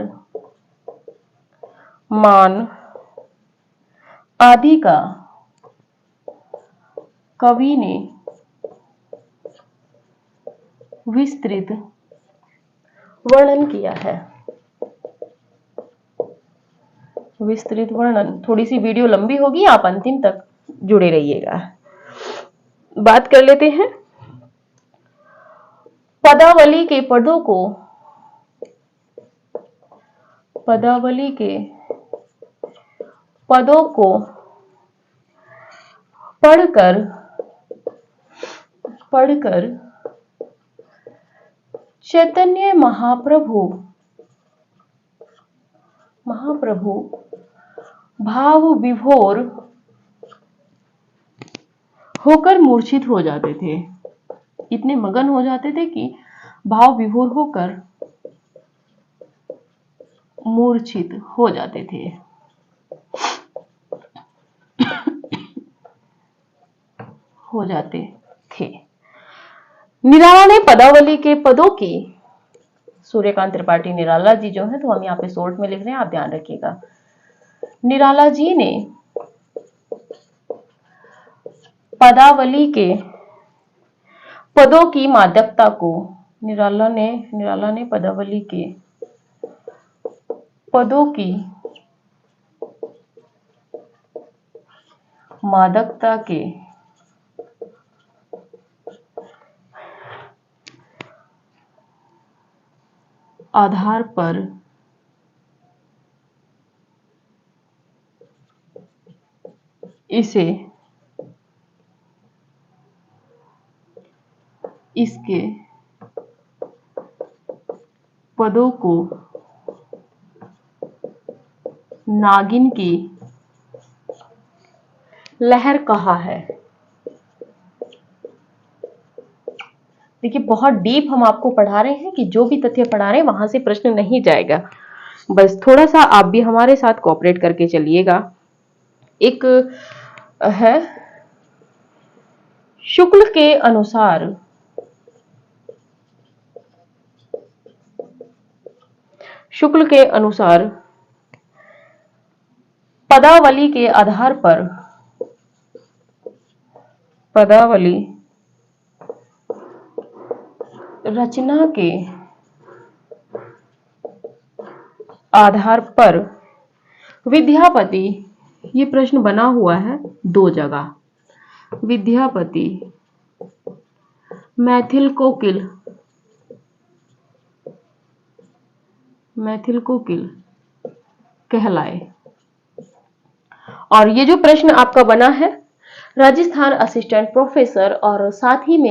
मान आदि का कवि ने विस्तृत वर्णन किया है। विस्तृत वर्णन। थोड़ी सी वीडियो लंबी होगी, आप अंतिम तक जुड़े रहिएगा। बात कर लेते हैं पदावली के पदों को, पदावली के पदों को पढ़कर चैतन्य महाप्रभु भाव विभोर होकर मूर्छित हो जाते थे। इतने मगन हो जाते थे कि भाव विभोर होकर मूर्छित हो जाते थे। निराला ने पदावली के पदों की, सूर्यकांत त्रिपाठी निराला जी जो है, तो हम यहाँ पे शॉर्ट में लिख रहे हैं, आप ध्यान रखिएगा। निराला जी ने पदावली के पदों की मादकता को, निराला ने पदावली के पदों की मादकता के आधार पर इसके पदों को नागिन की लहर कहा है। देखिए, बहुत डीप हम आपको पढ़ा रहे हैं कि जो भी तथ्य पढ़ा रहे हैं वहां से प्रश्न नहीं जाएगा, बस थोड़ा सा आप भी हमारे साथ कोऑपरेट करके चलिएगा। एक है शुक्ल के अनुसार पदावली के आधार पर, पदावली रचना के आधार पर विद्यापति, ये प्रश्न बना हुआ है दो जगह, विद्यापति मैथिल कोकिल कहलाए। और ये जो प्रश्न आपका बना है राजस्थान असिस्टेंट प्रोफेसर और साथ ही में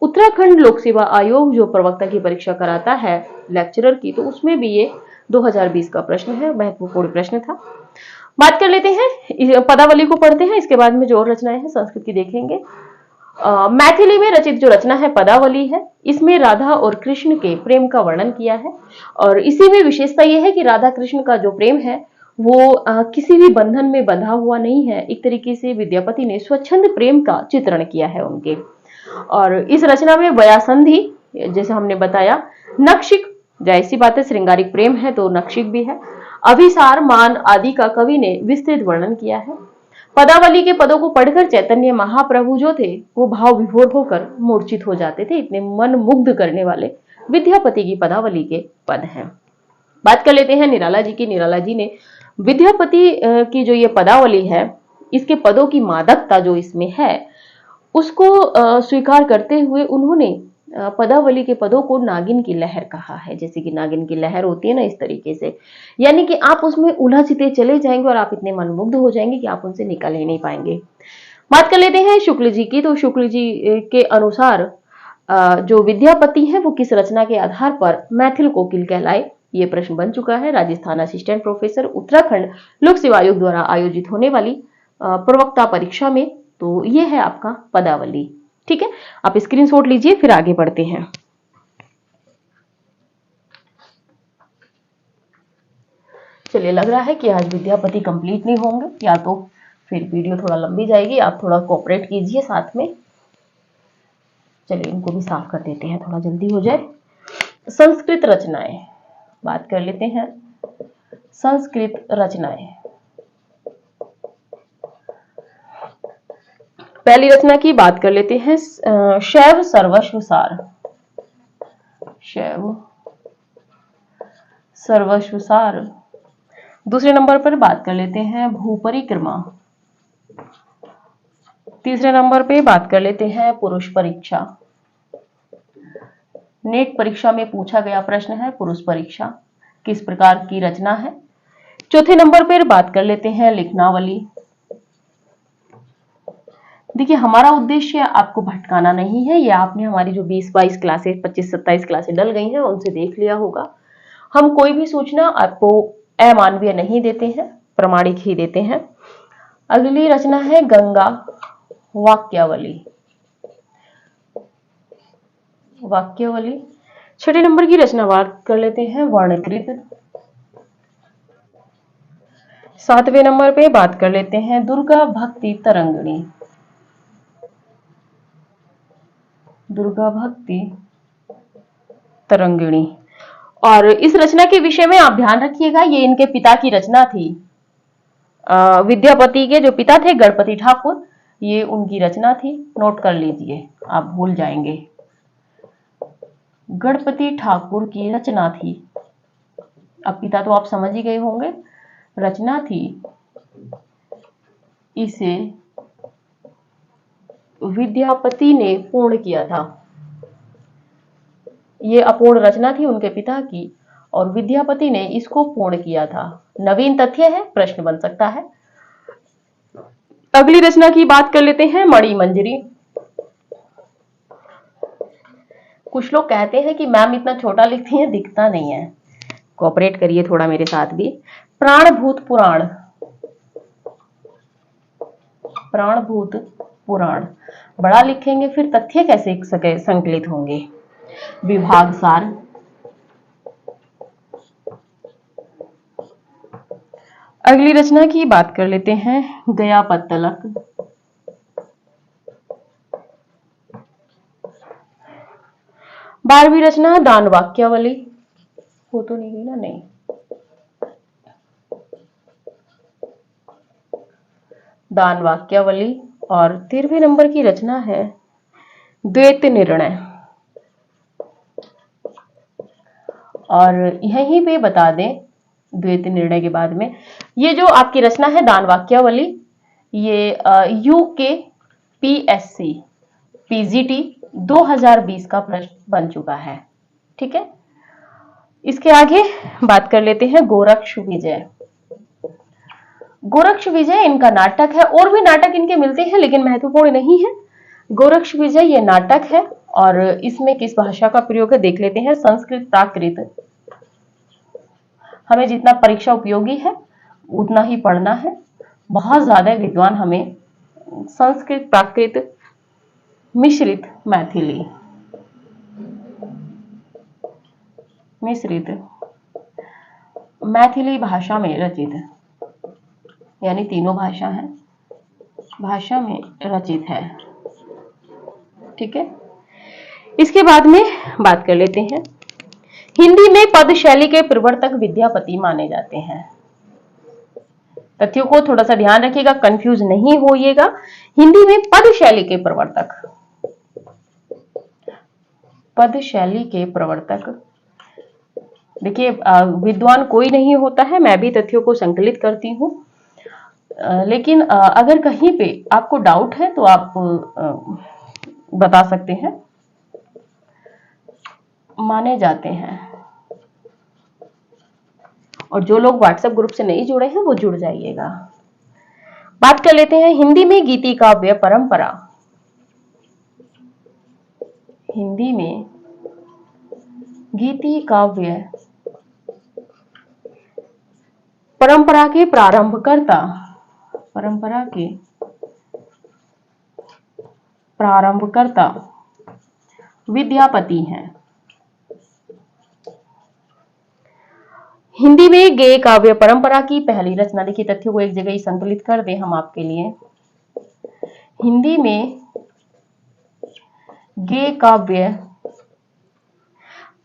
उत्तराखंड लोक सेवा आयोग जो प्रवक्ता की परीक्षा कराता है लेक्चरर की, तो उसमें भी ये 2020 का प्रश्न है, महत्वपूर्ण प्रश्न था। बात कर लेते हैं, पदावली को पढ़ते हैं, इसके बाद में जो और रचनाएं हैं संस्कृत की देखेंगे। मैथिली में रचित जो रचना है पदावली है, इसमें राधा और कृष्ण के प्रेम का वर्णन किया है। और इसी में विशेषता यह है कि राधा कृष्ण का जो प्रेम है वो किसी भी बंधन में बंधा हुआ नहीं है। एक तरीके से विद्यापति ने स्वच्छंद प्रेम का चित्रण किया है उनके। और इस रचना में वयासंधि, जैसे हमने बताया, नक्षिक, जायसी बात है, श्रृंगारिक प्रेम है तो नक्षिक भी है, अभिसार, मान आदि का कवि ने विस्तृत वर्णन किया है। पदावली के पदों को पढ़कर चैतन्य महाप्रभु जो थे वो भाव विभोर होकर मूर्छित हो जाते थे। इतने मन मुग्ध करने वाले विद्यापति की पदावली के पद हैं। बात कर लेते हैं निराला जी की। निराला जी ने विद्यापति की जो ये पदावली है, इसके पदों की मादकता जो इसमें है उसको स्वीकार करते हुए उन्होंने पदावली के पदों को नागिन की लहर कहा है। जैसे कि नागिन की लहर होती है ना, इस तरीके से, यानी कि आप उसमें उलझते चले जाएंगे और आप इतने मनमुग्ध हो जाएंगे कि आप उनसे निकल ही नहीं पाएंगे। बात कर लेते हैं शुक्ल जी की। तो शुक्ल जी के अनुसार जो विद्यापति है वो किस रचना के आधार पर मैथिल कोकिल कहलाए, ये प्रश्न बन चुका है राजस्थान असिस्टेंट प्रोफेसर उत्तराखंड लोक सेवा आयोग द्वारा आयोजित होने वाली प्रवक्ता परीक्षा में। तो ये है आपका पदावली। ठीक है, आप स्क्रीनशॉट लीजिए, फिर आगे बढ़ते हैं। चलिए, लग रहा है कि आज विद्यापति कंप्लीट नहीं होंगे, या तो फिर वीडियो थोड़ा लंबी जाएगी। आप थोड़ा कोऑपरेट कीजिए साथ में। चलिए इनको भी साफ कर देते हैं, थोड़ा जल्दी हो जाए। संस्कृत रचनाएं बात कर लेते हैं। संस्कृत रचनाएं, पहली रचना की बात कर लेते हैं, शैव सर्वस्व सार। शैव सर्वस्व सार। दूसरे नंबर पर बात कर लेते हैं भूपरिक्रमा। तीसरे नंबर पे बात कर लेते हैं पुरुष परीक्षा। नेट परीक्षा में पूछा गया प्रश्न है पुरुष परीक्षा किस प्रकार की रचना है। चौथे नंबर पर बात कर लेते हैं लिखनावली। देखिए हमारा उद्देश्य आपको भटकाना नहीं है, ये आपने हमारी जो 20-22 क्लासेस 25-27 क्लासेस डल गई हैं उनसे देख लिया होगा। हम कोई भी सूचना आपको अमानवीय नहीं देते हैं, प्रमाणिक ही देते हैं। अगली रचना है गंगा वाक्यावली। वाक्यावली। छठे नंबर की रचना बात कर लेते हैं वर्णकृत। सातवें नंबर पे बात कर लेते हैं दुर्गा भक्ति तरंगिणी। दुर्गा भक्ति तरंगिणी। और इस रचना के विषय में आप ध्यान रखिएगा, ये इनके पिता की रचना थी। विद्यापति के जो पिता थे गणपति ठाकुर, ये उनकी रचना थी, नोट कर लीजिए आप भूल जाएंगे। गणपति ठाकुर की रचना थी। अब पिता तो आप समझ ही गए होंगे, रचना थी, इसे विद्यापति ने पूर्ण किया था। ये अपूर्ण रचना थी उनके पिता की और विद्यापति ने इसको पूर्ण किया था। नवीन तथ्य है, प्रश्न बन सकता है। अगली रचना की बात कर लेते हैं मणिमंजरी। कुछ लोग कहते हैं कि मैम इतना छोटा लिखती हैं, दिखता नहीं है, कोऑपरेट करिए थोड़ा मेरे साथ भी। प्राणभूत पुराण। प्राणभूत पुराण, बड़ा लिखेंगे फिर तथ्य कैसे संकलित होंगे। विभाग सार। अगली रचना की बात कर लेते हैं गयापत्तलक। 12वीं रचना दान वाक्यावली। वो तो नहीं गई ना, नहीं। दान वाक्यावली। और 13वें नंबर की रचना है द्वैत निर्णय। और यहीं पे बता दें द्वैत निर्णय के बाद में ये जो आपकी रचना है दान वाक्यावली, ये यूके पीएससी पीजीटी 2020 का प्रश्न बन चुका है। ठीक है, इसके आगे बात कर लेते हैं गोरक्ष विजय। गोरक्ष विजय इनका नाटक है, और भी नाटक इनके मिलते हैं लेकिन महत्वपूर्ण नहीं है। गोरक्ष विजय ये नाटक है और इसमें किस भाषा का प्रयोग है देख लेते हैं, संस्कृत प्राकृत। हमें जितना परीक्षा उपयोगी है उतना ही पढ़ना है, बहुत ज्यादा विद्वान हमें संस्कृत प्राकृत मिश्रित मैथिली, मिश्रित मैथिली भाषा में रचित, यानी तीनों भाषा है, भाषा में रचित है। ठीक है, इसके बाद में बात कर लेते हैं हिंदी में पद शैली के प्रवर्तक विद्यापति माने जाते हैं। तथ्यों को थोड़ा सा ध्यान रखिएगा, कंफ्यूज नहीं होइएगा। हिंदी में पद शैली के प्रवर्तक, पद शैली के प्रवर्तक। देखिए विद्वान कोई नहीं होता है, मैं भी तथ्यों को संकलित करती हूं, लेकिन अगर कहीं पे आपको डाउट है तो आप बता सकते हैं। माने जाते हैं, और जो लोग व्हाट्सएप ग्रुप से नहीं जुड़े हैं वो जुड़ जाइएगा। बात कर लेते हैं हिंदी में गीति काव्य परंपरा। हिंदी में गीति काव्य परंपरा के प्रारंभकर्ता, परंपरा के प्रारंभकर्ता विद्यापति हैं। हिंदी में गेय काव्य परंपरा की पहली रचना, देखिए तथ्यों को एक जगह ही संकलित कर दें हम आपके लिए। हिंदी में गे काव्य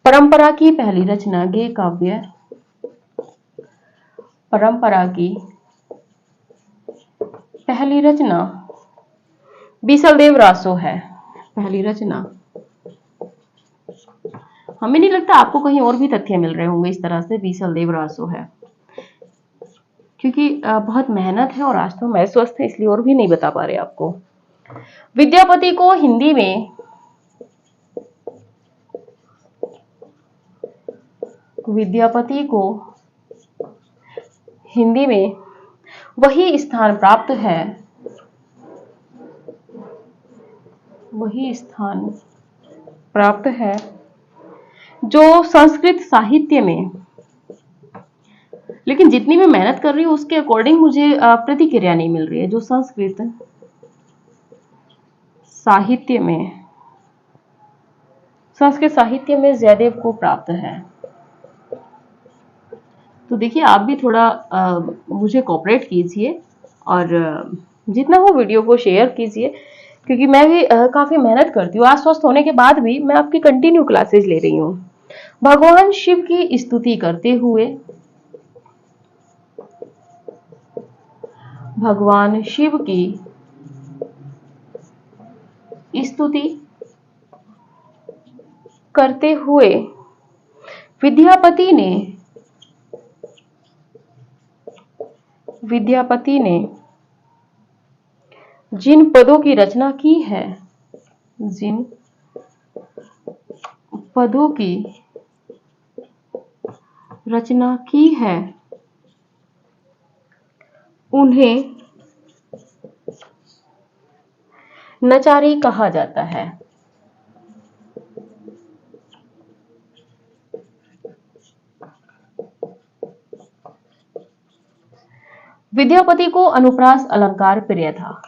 परंपरा की पहली रचना, गे काव्य परंपरा की पहली रचना बीसलदेव रासो है। पहली रचना, हमें नहीं लगता आपको कहीं और भी तथ्य मिल रहे होंगे इस तरह से, बीसलदेव रासो है, क्योंकि बहुत मेहनत है और आज तो मैं स्वस्थ है इसलिए और भी नहीं बता पा रहे आपको। विद्यापति को हिंदी में विद्यापति को हिंदी में वही स्थान प्राप्त है, वही स्थान प्राप्त है जो संस्कृत साहित्य में, लेकिन जितनी मैं मेहनत कर रही हूं उसके अकॉर्डिंग मुझे प्रतिक्रिया नहीं मिल रही है, जो संस्कृत साहित्य में, संस्कृत साहित्य में जयदेव को प्राप्त है। तो देखिए आप भी थोड़ा मुझे कोऑपरेट कीजिए और जितना हो वीडियो को शेयर कीजिए, क्योंकि मैं भी काफी मेहनत करती हूँ। आज स्वस्थ होने के बाद भी मैं आपकी कंटिन्यू क्लासेस ले रही हूँ। भगवान शिव की स्तुति करते हुए, भगवान शिव की स्तुति करते हुए विद्यापति ने जिन पदों की रचना की है, जिन पदों की रचना की है उन्हें नचारी कहा जाता है। विद्यापति को अनुप्रास अलंकार प्रिय था।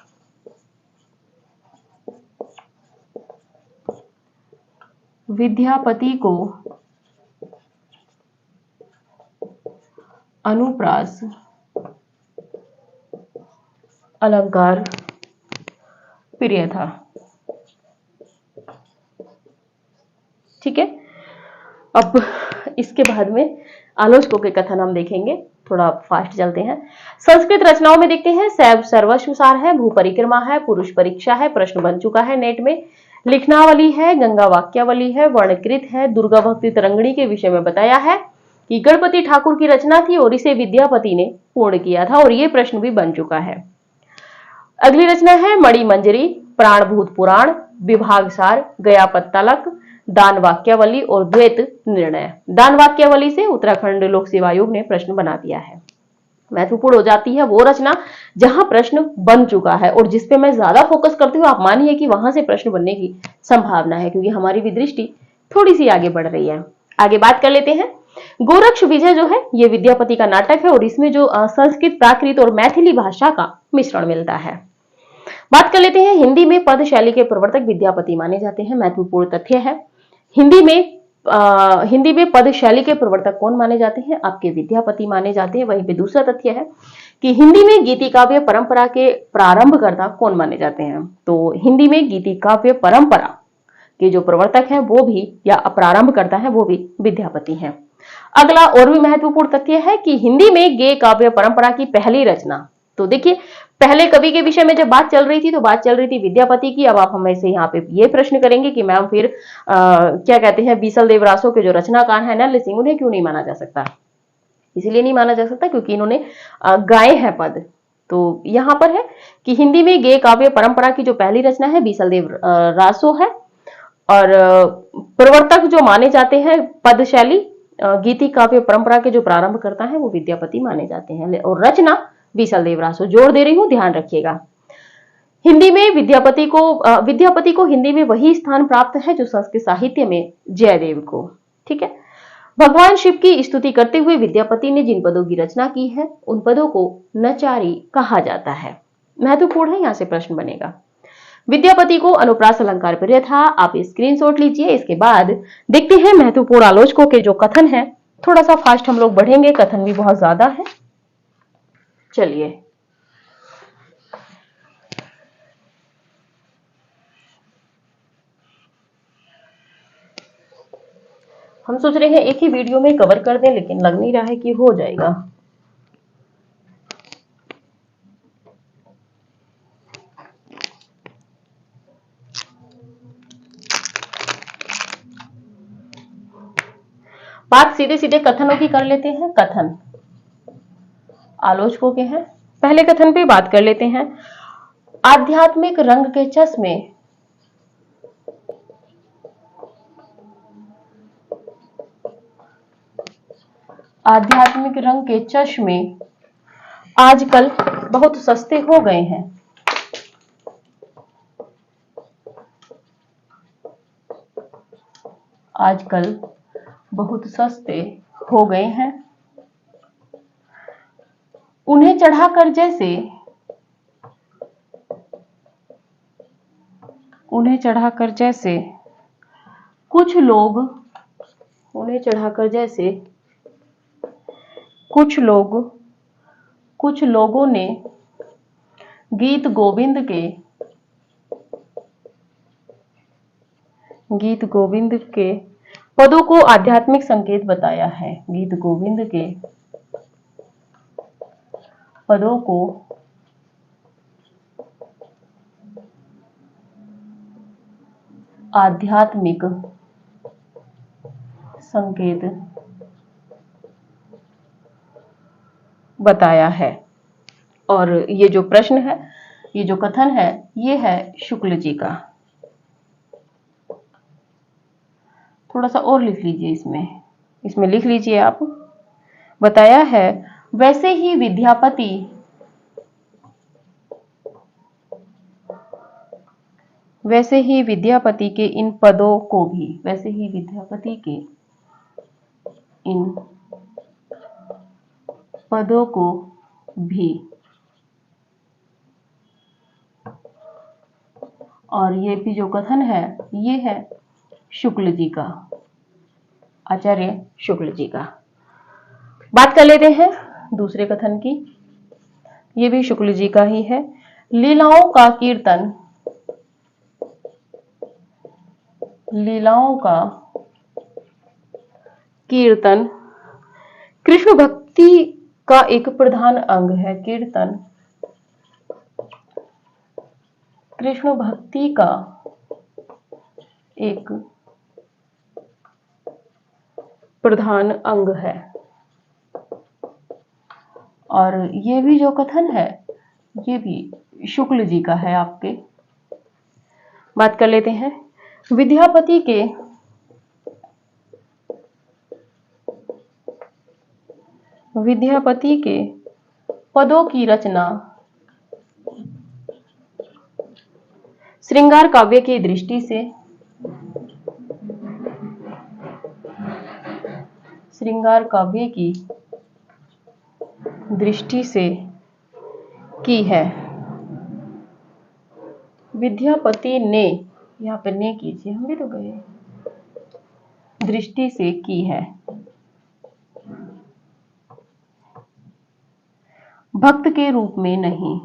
विद्यापति को अनुप्रास अलंकार प्रिय था। ठीक है, अब इसके बाद में आलोचकों के कथन हम देखेंगे, थोड़ा फास्ट चलते हैं। संस्कृत रचनाओं में देखते हैं, सैव सर्वस्वसार है, भू परिक्रमा है, पुरुष परीक्षा है, प्रश्न बन चुका है नेट में, लिखनावली है, गंगा वाक्यावली है, वर्णकृत है, दुर्गा भक्ति तरंगणी के विषय में बताया है कि गणपति ठाकुर की रचना थी और इसे विद्यापति ने पूर्ण किया था, और ये प्रश्न भी बन चुका है। अगली रचना है मणि मंजरी, प्राणभूत पुराण, विभागसार, गया पत्तालक, दान वाक्यावली और द्वैत निर्णय। दान वाक्यावली से उत्तराखंड लोक सेवा आयोग ने प्रश्न बना दिया है। महत्वपूर्ण हो जाती है वो रचना जहां प्रश्न बन चुका है, और जिसपे मैं ज्यादा फोकस करती हूँ, आप मानिए कि वहां से प्रश्न बनने की संभावना है, क्योंकि हमारी भी दृष्टि थोड़ी सी आगे बढ़ रही है। आगे बात कर लेते हैं। गोरक्ष विजय जो है ये विद्यापति का नाटक है, और इसमें जो संस्कृत, प्राकृत और मैथिली भाषा का मिश्रण मिलता है। बात कर लेते हैं, हिंदी में पद शैली के प्रवर्तक विद्यापति माने जाते हैं। महत्वपूर्ण तथ्य है, हिंदी में पद शैली के प्रवर्तक कौन माने जाते हैं? आपके विद्यापति माने जाते हैं। वहीं पे दूसरा तथ्य है कि हिंदी में गीति काव्य परंपरा के प्रारंभकर्ता कौन माने जाते हैं? तो हिंदी में गीति काव्य परंपरा के जो प्रवर्तक हैं वो भी, या प्रारंभकर्ता है वो भी विद्यापति हैं। अगला और भी महत्वपूर्ण तथ्य है कि हिंदी में गे काव्य परंपरा की पहली रचना, तो देखिए पहले कवि के विषय में जब बात चल रही थी तो बात चल रही थी विद्यापति की। अब आप हमें से यहाँ पे ये प्रश्न करेंगे कि मैम फिर क्या कहते हैं, बीसलदेव रासो के जो रचनाकार हैं नल सिंह, उन्हें क्यों नहीं माना जा सकता? इसलिए नहीं माना जा सकता क्योंकि इन्होंने गाए हैं पद। तो यहाँ पर है कि हिंदी में गे काव्य परंपरा की जो पहली रचना है बीसलदेव रासो है, और प्रवर्तक जो माने जाते हैं पद शैली गीति काव्य परंपरा के जो प्रारंभ करता है वो विद्यापति माने जाते हैं, और रचना बीसलदेव रासो। जोड़ दे रही हूं, ध्यान रखिएगा। हिंदी में विद्यापति को हिंदी में वही स्थान प्राप्त है जो संस्कृत साहित्य में जयदेव को। ठीक है, भगवान शिव की स्तुति करते हुए विद्यापति ने जिन पदों की रचना की है उन पदों को नचारी कहा जाता है। महत्वपूर्ण है, यहां से प्रश्न बनेगा। विद्यापति को अनुप्रास अलंकार प्रिय था, आप स्क्रीनशॉट लीजिए। इसके बाद देखते हैं महत्वपूर्ण आलोचकों के जो कथन है। थोड़ा सा फास्ट हम लोग बढ़ेंगे, कथन भी बहुत ज्यादा है। चलिए, हम सोच रहे हैं एक ही वीडियो में कवर कर दें, लेकिन लग नहीं रहा है कि हो जाएगा। बात सीधे सीधे कथनों की कर लेते हैं। कथन आलोचकों के हैं। पहले कथन पे बात कर लेते हैं। आध्यात्मिक रंग के चश्मे आध्यात्मिक रंग के चश्मे आजकल बहुत सस्ते हो गए हैं। आजकल बहुत सस्ते हो गए हैं। उन्हें चढ़ाकर जैसे कुछ लोग कुछ लोगों ने गीत गोविंद के पदों को आध्यात्मिक संकेत बताया है। गीत गोविंद के पदों को आध्यात्मिक संकेत बताया है। और ये जो प्रश्न है, ये जो कथन है, ये है शुक्ल जी का। थोड़ा सा और लिख लीजिए, इसमें लिख लीजिए आप। बताया है वैसे ही विद्यापति के इन पदों को भी और ये भी जो कथन है, ये है शुक्ल जी का, आचार्य शुक्ल जी का। बात कर लेते हैं दूसरे कथन की। ये भी शुक्ल जी का ही है। लीलाओं का कीर्तन कृष्ण भक्ति का एक प्रधान अंग है। कीर्तन कृष्ण भक्ति का एक प्रधान अंग है। और ये भी जो कथन है, ये भी शुक्ल जी का है आपके। बात कर लेते हैं विद्यापति के पदों की रचना श्रृंगार काव्य की दृष्टि से की है। विद्यापति ने, यहाँ पे ने कीजिए, हम भी तो गए, दृष्टि से की है, भक्त के रूप में नहीं।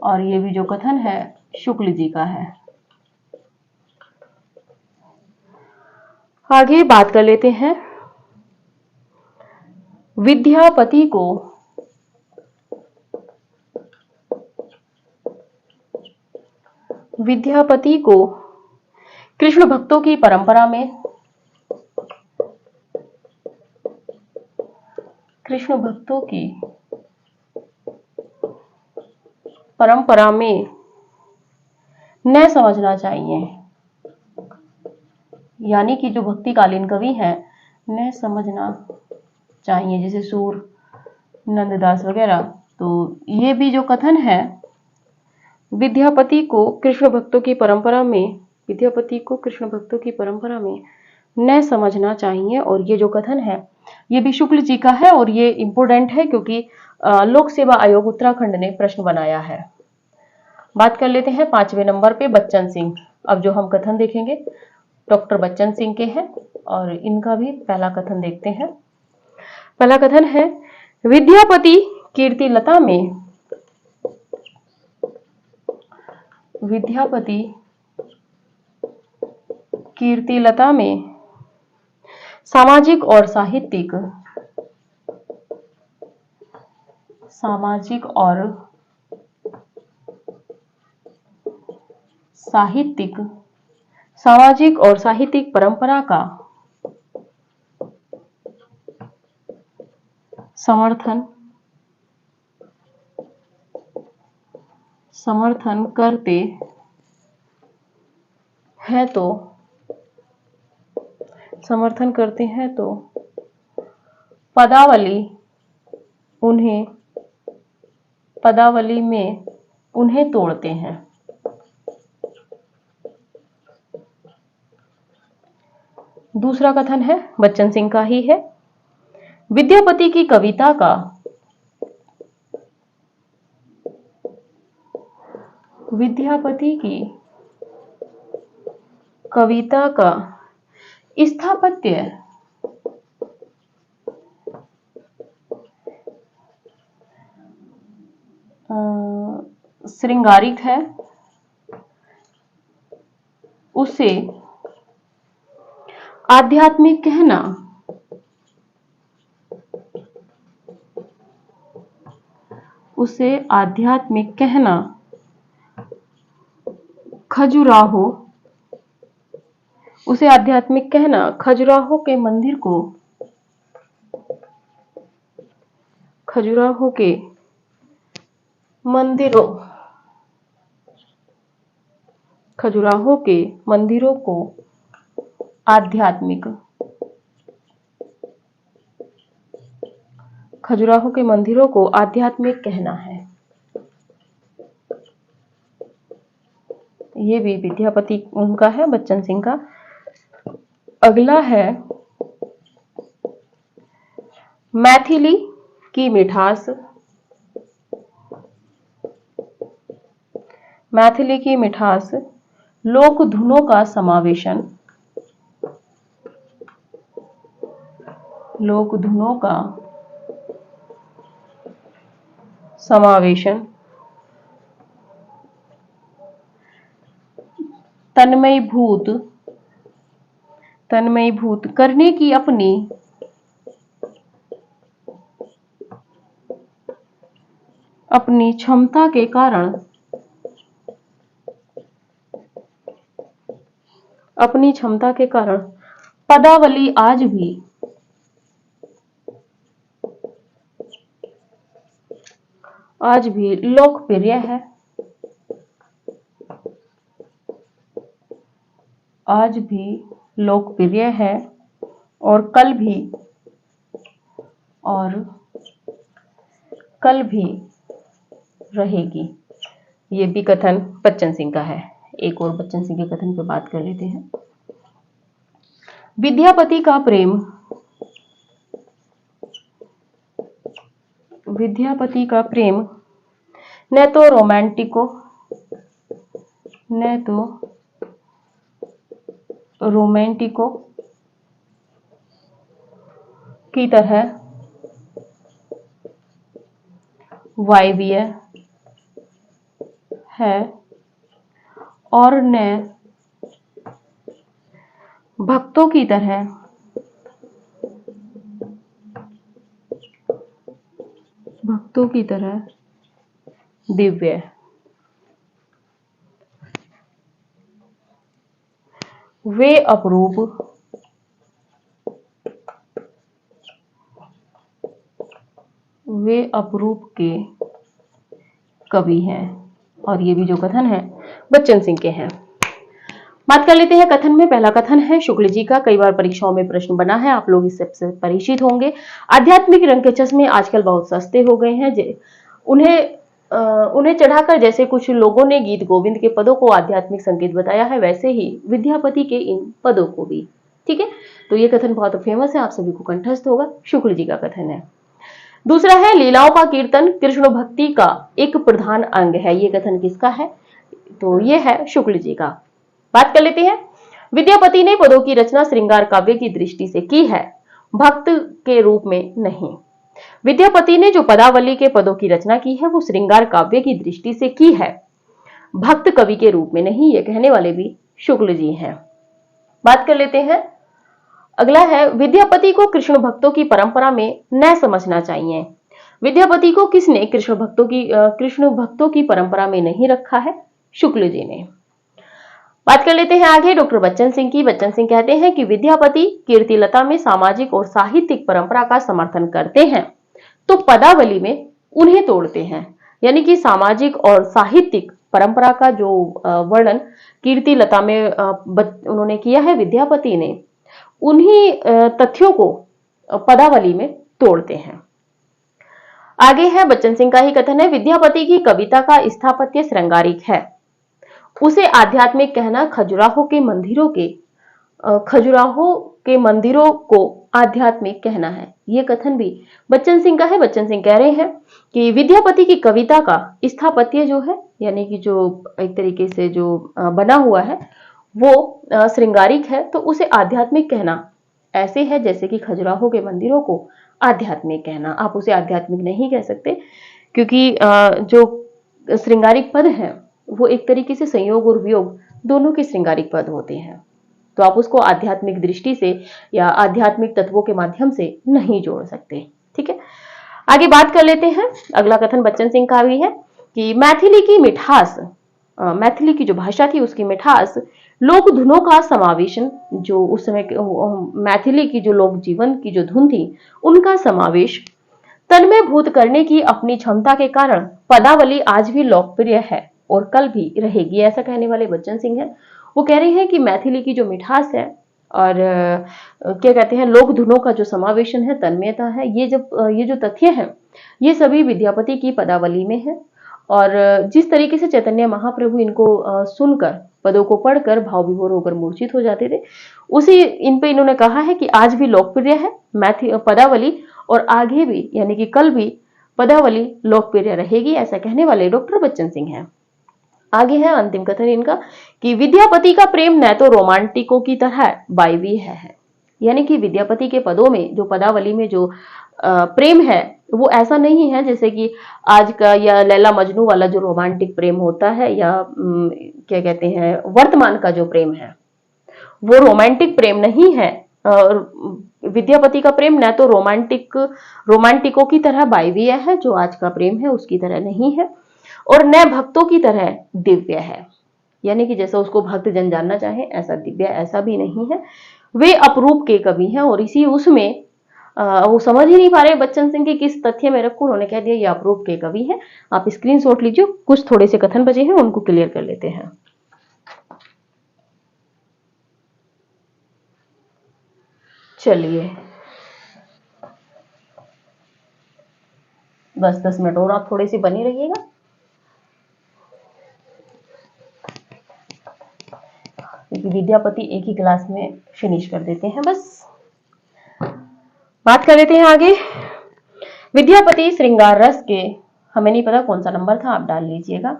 और ये भी जो कथन है, शुक्ल जी का है। आगे बात कर लेते हैं विद्यापति को कृष्ण भक्तों की परंपरा में न समझना चाहिए। यानी कि जो भक्तिकालीन कवि हैं, न समझना चाहिए, जैसे सूर नंददास वगैरह। तो ये भी जो कथन है, विद्यापति को कृष्ण भक्तों की परंपरा में न समझना चाहिए। और ये जो कथन है, ये भी शुक्ल जी का है। और ये इंपोर्टेंट है क्योंकि लोक सेवा आयोग उत्तराखंड ने प्रश्न बनाया है। बात कर लेते हैं 5वें नंबर पे बच्चन सिंह। अब जो हम कथन देखेंगे डॉक्टर बच्चन सिंह के हैं, और इनका भी पहला कथन देखते हैं। पहला कथन है विद्यापति कीर्ति लता में विद्यापति कीर्तिलता में सामाजिक और साहित्यिक सामाजिक और साहित्यिक परंपरा का समर्थन करते हैं तो पदावली में उन्हें तोड़ते हैं। दूसरा कथन है बच्चन सिंह का ही है। विद्यापति की कविता का स्थापत्य श्रृंगारिक है, उसे आध्यात्मिक कहना खजुराहो के मंदिरों को आध्यात्मिक कहना है। ये भी विद्यापति उनका है, बच्चन सिंह का। अगला है मैथिली की मिठास लोक धुनों का समावेशन तन्मयीभूत करने की अपनी क्षमता के कारण पदावली आज भी लोकप्रिय है। और कल भी रहेगी। ये भी कथन बच्चन सिंह का है। एक और बच्चन सिंह के कथन पे बात कर लेते हैं। विद्यापति का प्रेम न तो रोमांटिको की तरह वायवीय है और न भक्तों की तरह दिव्य। वे अपरूप के कवि हैं। और ये भी जो कथन है बच्चन सिंह के हैं। बात कर लेते हैं कथन में। पहला कथन है शुक्ल जी का, कई बार परीक्षाओं में प्रश्न बना है, आप लोग इससे परिचित होंगे। आध्यात्मिक रंग के चश्मे आजकल बहुत सस्ते हो गए हैं। उन्हें चढ़ाकर जैसे कुछ लोगों ने गीत गोविंद के पदों को आध्यात्मिक संकेत बताया है, वैसे ही विद्यापति के इन पदों को भी। ठीक है, तो ये कथन बहुत फेमस है, आप सभी को कंठस्थ होगा। शुक्ल जी का कथन है। दूसरा है लीलाओं का कीर्तन कृष्ण भक्ति का एक प्रधान अंग है। ये कथन किसका है? तो ये है शुक्ल जी का। बात कर लेते हैं। विद्यापति ने पदों की रचना श्रृंगार काव्य की दृष्टि से की है, भक्त के रूप में नहीं। विद्यापति ने जो पदावली के पदों की रचना की है वो श्रृंगार काव्य की दृष्टि से की है। भक्त कवि के रूप में नहीं, ये कहने वाले भी शुक्ल जी हैं। बात कर लेते हैं, अगला है विद्यापति को कृष्ण भक्तों की परंपरा में न समझना चाहिए। विद्यापति को किसने कृष्ण भक्तों की परंपरा में नहीं रखा है? शुक्ल जी ने। बात कर लेते हैं आगे डॉक्टर बच्चन सिंह की। बच्चन सिंह कहते हैं कि विद्यापति कीर्तिलता में सामाजिक और साहित्यिक परंपरा का समर्थन करते हैं तो पदावली में उन्हें तोड़ते हैं। यानी कि सामाजिक और साहित्यिक परंपरा का जो वर्णन कीर्तिलता में उन्होंने किया है विद्यापति ने, उन्हीं तथ्यों को पदावली में तोड़ते हैं। आगे है बच्चन सिंह का ही कथन है, विद्यापति की कविता का स्थापत्य श्रृंगारिक है, उसे आध्यात्मिक कहना खजुराहो के मंदिरों को आध्यात्मिक कहना है। ये कथन भी बच्चन सिंह का है। बच्चन सिंह कह रहे हैं कि विद्यापति की कविता का स्थापत्य जो है, यानी कि जो एक तरीके से जो बना हुआ है वो श्रृंगारिक है, तो उसे आध्यात्मिक कहना ऐसे है जैसे कि खजुराहो के मंदिरों को आध्यात्मिक कहना। आप उसे आध्यात्मिक नहीं कह सकते, क्योंकि जो श्रृंगारिक पद है वो एक तरीके से संयोग और वियोग दोनों के श्रृंगारिक पद होते हैं, तो आप उसको आध्यात्मिक दृष्टि से या आध्यात्मिक तत्वों के माध्यम से नहीं जोड़ सकते। ठीक है, आगे बात कर लेते हैं। अगला कथन बच्चन सिंह का भी है कि मैथिली की मिठास, मैथिली की जो भाषा थी उसकी मिठास, लोक धुनों का समावेशन, जो उस समय मैथिली की जो लोक जीवन की जो धुन थी उनका समावेश, तन्मय भूत करने की अपनी क्षमता के कारण पदावली आज भी लोकप्रिय है और कल भी रहेगी, ऐसा कहने वाले बच्चन सिंह हैं। वो कह रहे हैं कि मैथिली की जो मिठास है और क्या कहते हैं लोक धुनों का जो समावेशन है, तन्मयता है, ये जो तथ्य है ये सभी विद्यापति की पदावली में है। और जिस तरीके से चैतन्य महाप्रभु इनको सुनकर, पदों को पढ़कर भाव विभोर होकर मूर्छित हो जाते थे, उसी इन पे इन्होंने कहा है कि आज भी लोकप्रिय है पदावली, और आगे भी यानी कि कल भी पदावली लोकप्रिय रहेगी, ऐसा कहने वाले डॉक्टर बच्चन सिंह हैं। आगे है अंतिम कथन इनका कि विद्यापति का प्रेम न तो रोमांटिकों की तरह वायवी है। यानी कि विद्यापति के पदों में, जो पदावली में जो प्रेम है वो ऐसा नहीं है जैसे कि आज का या लैला मजनू वाला जो रोमांटिक प्रेम होता है, या क्या कहते हैं वर्तमान का जो प्रेम है वो रोमांटिक प्रेम नहीं है। विद्यापति का प्रेम न तो रोमांटिकों की तरह वायवीय है, जो आज का प्रेम है उसकी तरह नहीं है, और न भक्तों की तरह दिव्य है। यानी कि जैसा उसको भक्त जन जानना चाहे ऐसा दिव्य ऐसा भी नहीं है। वे अपरूप के कवि हैं, और इसी उसमें वो समझ ही नहीं पा रहे बच्चन सिंह के किस तथ्य में रखूं, उन्होंने कह दिया ये अपरूप के कवि हैं। आप स्क्रीनशॉट लीजिए, कुछ थोड़े से कथन बचे हैं उनको क्लियर कर लेते हैं। चलिए बस 10 मिनट और आप थोड़ी सी बनी रहिएगा। क्योंकि विद्यापति एक ही क्लास में फिनिश कर देते हैं बस। बात कर लेते हैं आगे। विद्यापति श्रृंगार रस के, हमें नहीं पता कौन सा नंबर था, आप डाल लीजिएगा।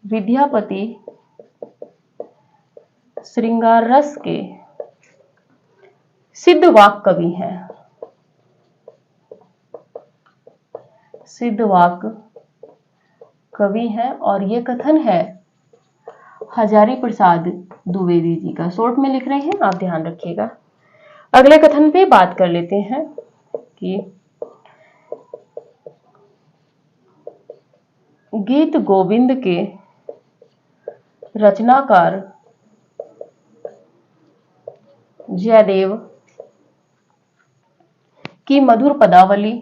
विद्यापति श्रृंगार रस के सिद्ध वाक कवि हैं, सिद्ध वाक कवि हैं, और ये कथन है हजारी प्रसाद द्विवेदी जी का। शॉर्ट में लिख रहे हैं, आप ध्यान रखिएगा। अगले कथन पे बात कर लेते हैं कि गीत गोविंद के रचनाकार जयदेव की मधुर पदावली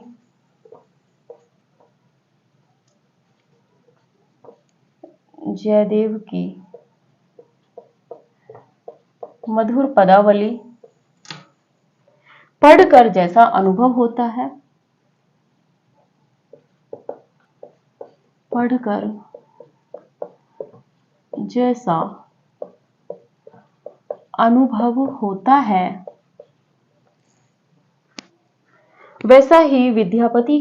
जयदेव की मधुर पदावली पढ़कर जैसा अनुभव होता है, पढ़कर जैसा अनुभव होता है वैसा ही विद्यापति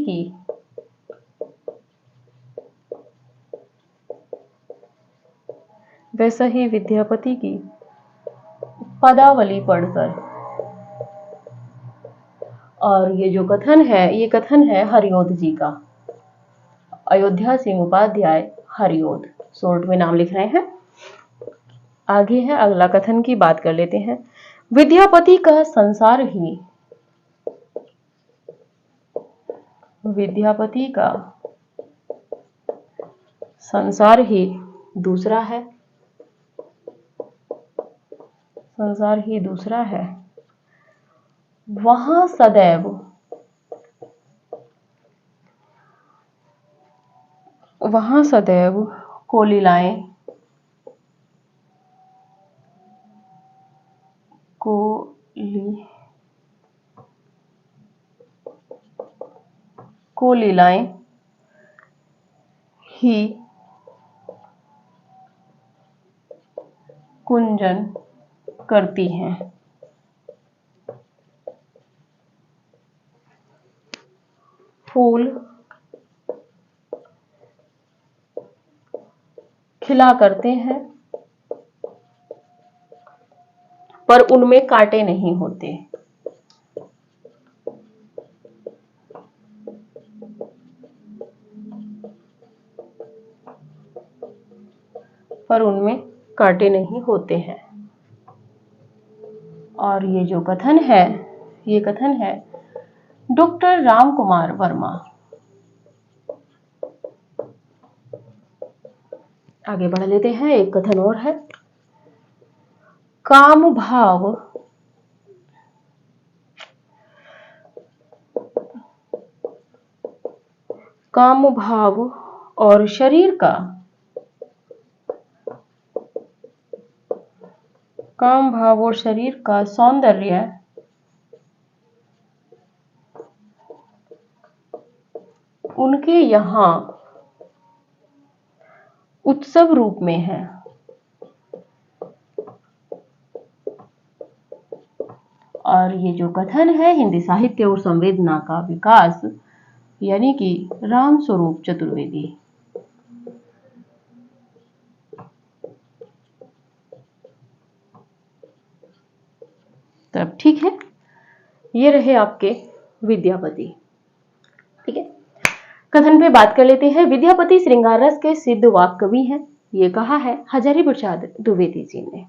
की पदावली पढ़कर। और ये जो कथन है, ये कथन है हरिओध जी का। अयोध्या सिंह उपाध्याय हरिओद। शॉर्ट में नाम लिख रहे हैं। आगे है अगला कथन की बात कर लेते हैं। विद्यापति का संसार ही, विद्यापति का संसार ही दूसरा है, संसार ही दूसरा है। वहां सदैव, वहां सदैव कोलिलाएं, कोलिलाएं ही कुंजन करती हैं। फूल खिला करते हैं पर उनमें कांटे नहीं होते। पर उनमें कांटे नहीं होते हैं। और ये जो कथन है, ये कथन है डॉक्टर राम कुमार वर्मा। आगे बढ़ लेते हैं। एक कथन और है। काम भाव, काम भाव और शरीर का, काम भाव और शरीर का सौंदर्य उनके यहाँ उत्सव रूप में है। और ये जो कथन है हिंदी साहित्य और संवेदना का विकास, यानी कि राम स्वरूप चतुर्वेदी। तब ठीक है, ये रहे आपके विद्यापति। ठीक है, कथन पे बात कर लेते हैं। विद्यापति श्रृंगार रस के सिद्ध वाक कवि हैं, ये कहा है हजारी प्रसाद द्विवेदी जी ने।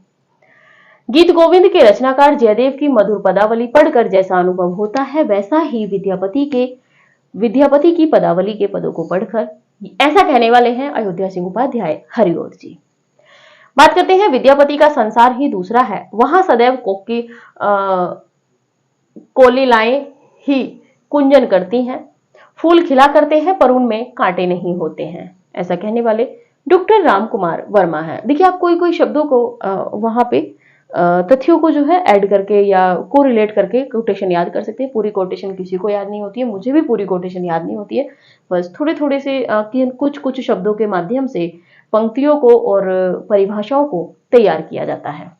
गीत गोविंद के रचनाकार जयदेव की मधुर पदावली पढ़कर जैसा अनुभव होता है, वैसा ही विद्यापति की पदावली के पदों को पढ़कर ऐसा कहने वाले हैं अयोध्या सिंह उपाध्याय हरिओद जी। बात करते हैं विद्यापति का संसार ही दूसरा है। वहां सदैव कोलिलाएं ही कुंजन करती हैं, फूल खिला करते हैं पर उनमें कांटे नहीं होते हैं। ऐसा कहने वाले डॉक्टर राम कुमार वर्मा है। देखिए, आप कोई कोई शब्दों को वहां पे तथ्यों को जो है ऐड करके या को रिलेट करके कोटेशन याद कर सकते हैं। पूरी कोटेशन किसी को याद नहीं होती है, मुझे भी पूरी कोटेशन याद नहीं होती है। बस थोड़े थोड़े से कुछ कुछ शब्दों के माध्यम से पंक्तियों को और परिभाषाओं को तैयार किया जाता है।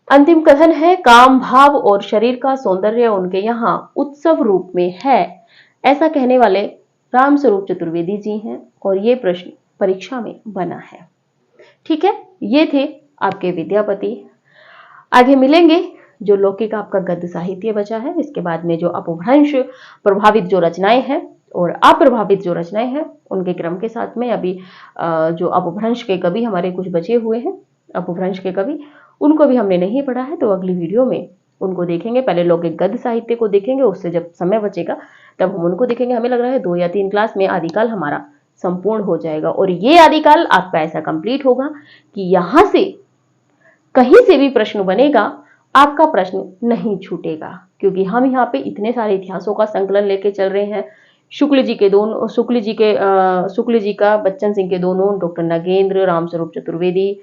अंतिम कथन है, काम भाव और शरीर का सौंदर्य उनके यहाँ उत्सव रूप में है। ऐसा कहने वाले राम स्वरूप चतुर्वेदी जी हैं और ये प्रश्न परीक्षा में बना है। ठीक है, ये थे आपके विद्यापति। आगे मिलेंगे जो लौकिक आपका गद्य साहित्य बचा है, इसके बाद में जो अपभ्रंश प्रभावित जो रचनाएं हैं और अप्रभावित जो रचनाएं हैं उनके क्रम के साथ में अभी जो अपभ्रंश के कवि हमारे कुछ बचे हुए हैं, अपभ्रंश के कवि, उनको भी हमने नहीं पढ़ा है, तो अगली वीडियो में उनको देखेंगे। पहले लौकिक गद्य साहित्य को देखेंगे, उससे जब समय बचेगा तब हम उनको देखेंगे। हमें लग रहा है 2 या 3 क्लास में आदिकाल हमारा संपूर्ण हो जाएगा और ये आदिकाल आपका ऐसा कंप्लीट होगा कि यहां से कहीं से भी प्रश्न बनेगा, आपका प्रश्न नहीं छूटेगा, क्योंकि हम यहाँ पे इतने सारे इतिहासों का संकलन लेके चल रहे हैं। शुक्ल जी का, बच्चन सिंह के दोनों, डॉक्टर नगेंद्र, राम स्वरूप चतुर्वेदी,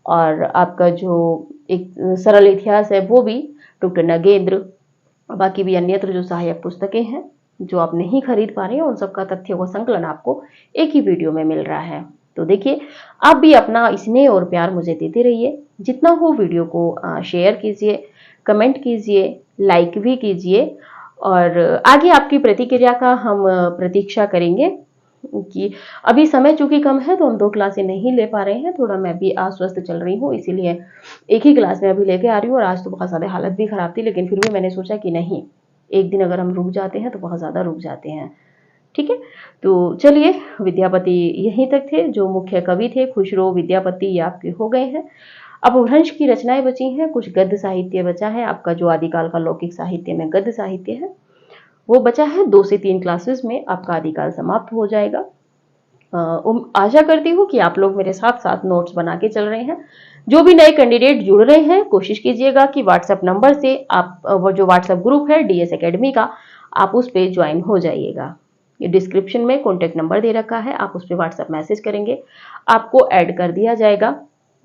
और आपका जो एक सरल इतिहास है वो भी डॉक्टर नगेंद्र। बाकी भी अन्यत्र जो सहायक पुस्तकें हैं जो आप नहीं खरीद पा रहे हैं, उन सबका तथ्यों का संकलन आपको एक ही वीडियो में मिल रहा है। तो देखिए, आप भी अपना स्नेह और प्यार मुझे देते रहिए। जितना हो वीडियो को शेयर कीजिए, कमेंट कीजिए, लाइक भी कीजिए, और आगे आपकी प्रतिक्रिया का हम प्रतीक्षा करेंगे कि अभी समय चूंकि कम है तो हम 2 क्लासें नहीं ले पा रहे हैं। थोड़ा मैं भी अस्वस्थ चल रही हूँ, इसीलिए एक ही क्लास में अभी लेके आ रही हूँ। और आज तो बहुत ज़्यादा हालत भी खराब थी, लेकिन फिर भी मैंने सोचा कि नहीं, एक दिन अगर हम रुक जाते हैं तो बहुत ज़्यादा रुक जाते हैं। ठीक है। तो चलिए, विद्यापति यहीं तक थे। जो मुख्य कवि थे खुसरो, विद्यापति, ये आपके हो गए हैं। अब अपभ्रंश की रचनाएं बची हैं, कुछ गद्य साहित्य बचा है आपका, जो आदिकाल का लौकिक साहित्य में गद्य साहित्य है वो बचा है। 2 से 3 क्लासेस में आपका आदिकाल समाप्त हो जाएगा। आशा करती हूँ कि आप लोग मेरे साथ साथ नोट्स बना के चल रहे हैं। जो भी नए कैंडिडेट जुड़ रहे हैं, कोशिश कीजिएगा कि व्हाट्सएप नंबर से आप वो जो व्हाट्सएप ग्रुप है डीएस एकेडमी का, आप उस पर ज्वाइन हो जाइएगा। ये डिस्क्रिप्शन में कॉन्टेक्ट नंबर दे रखा है, आप उस पर व्हाट्सएप मैसेज करेंगे, आपको ऐड कर दिया जाएगा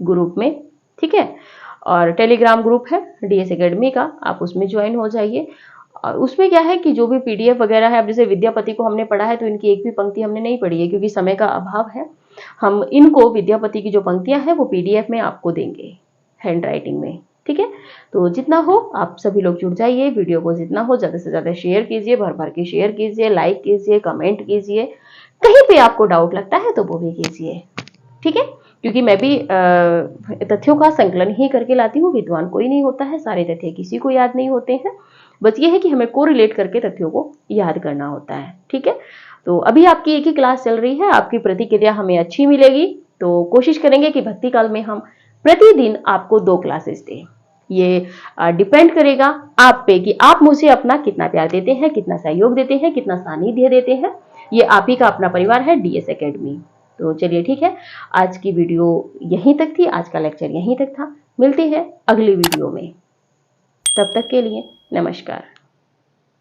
ग्रुप में, ठीक है। और टेलीग्राम ग्रुप है डीएस एकेडमी का, आप उसमें ज्वाइन हो जाइए। और उसमें क्या है कि जो भी पीडीएफ वगैरह है, अब जैसे विद्यापति को हमने पढ़ा है तो इनकी एक भी पंक्ति हमने नहीं पढ़ी है क्योंकि समय का अभाव है। हम इनको विद्यापति की जो पंक्तियां हैं वो पीडीएफ में आपको देंगे, हैंड राइटिंग में, ठीक है। तो जितना हो आप सभी लोग जुड़ जाइए, वीडियो को जितना हो ज़्यादा से ज़्यादा शेयर कीजिए, भर भर के शेयर कीजिए, लाइक कीजिए, कमेंट कीजिए। कहीं पे आपको डाउट लगता है तो वो भी कीजिए, ठीक है। क्योंकि मैं भी तथ्यों का संकलन ही करके लाती हूँ, विद्वान कोई नहीं होता है, सारे तथ्य किसी को याद नहीं होते हैं। बस ये है कि हमें कोरिलेट करके तथ्यों को याद करना होता है, ठीक है। तो अभी आपकी एक ही क्लास चल रही है, आपकी प्रतिक्रिया हमें अच्छी मिलेगी तो कोशिश करेंगे कि भक्ति काल में हम प्रतिदिन आपको 2 क्लासेस दें। ये डिपेंड करेगा आप पे कि आप मुझे अपना कितना प्यार देते हैं, कितना सहयोग देते हैं, कितना सानिध्य देते हैं। ये आप ही का अपना परिवार है डीएस एकेडमी। तो चलिए ठीक है, आज की वीडियो यहीं तक थी, आज का लेक्चर यहीं तक था। मिलते हैं अगली वीडियो में, तब तक के लिए नमस्कार।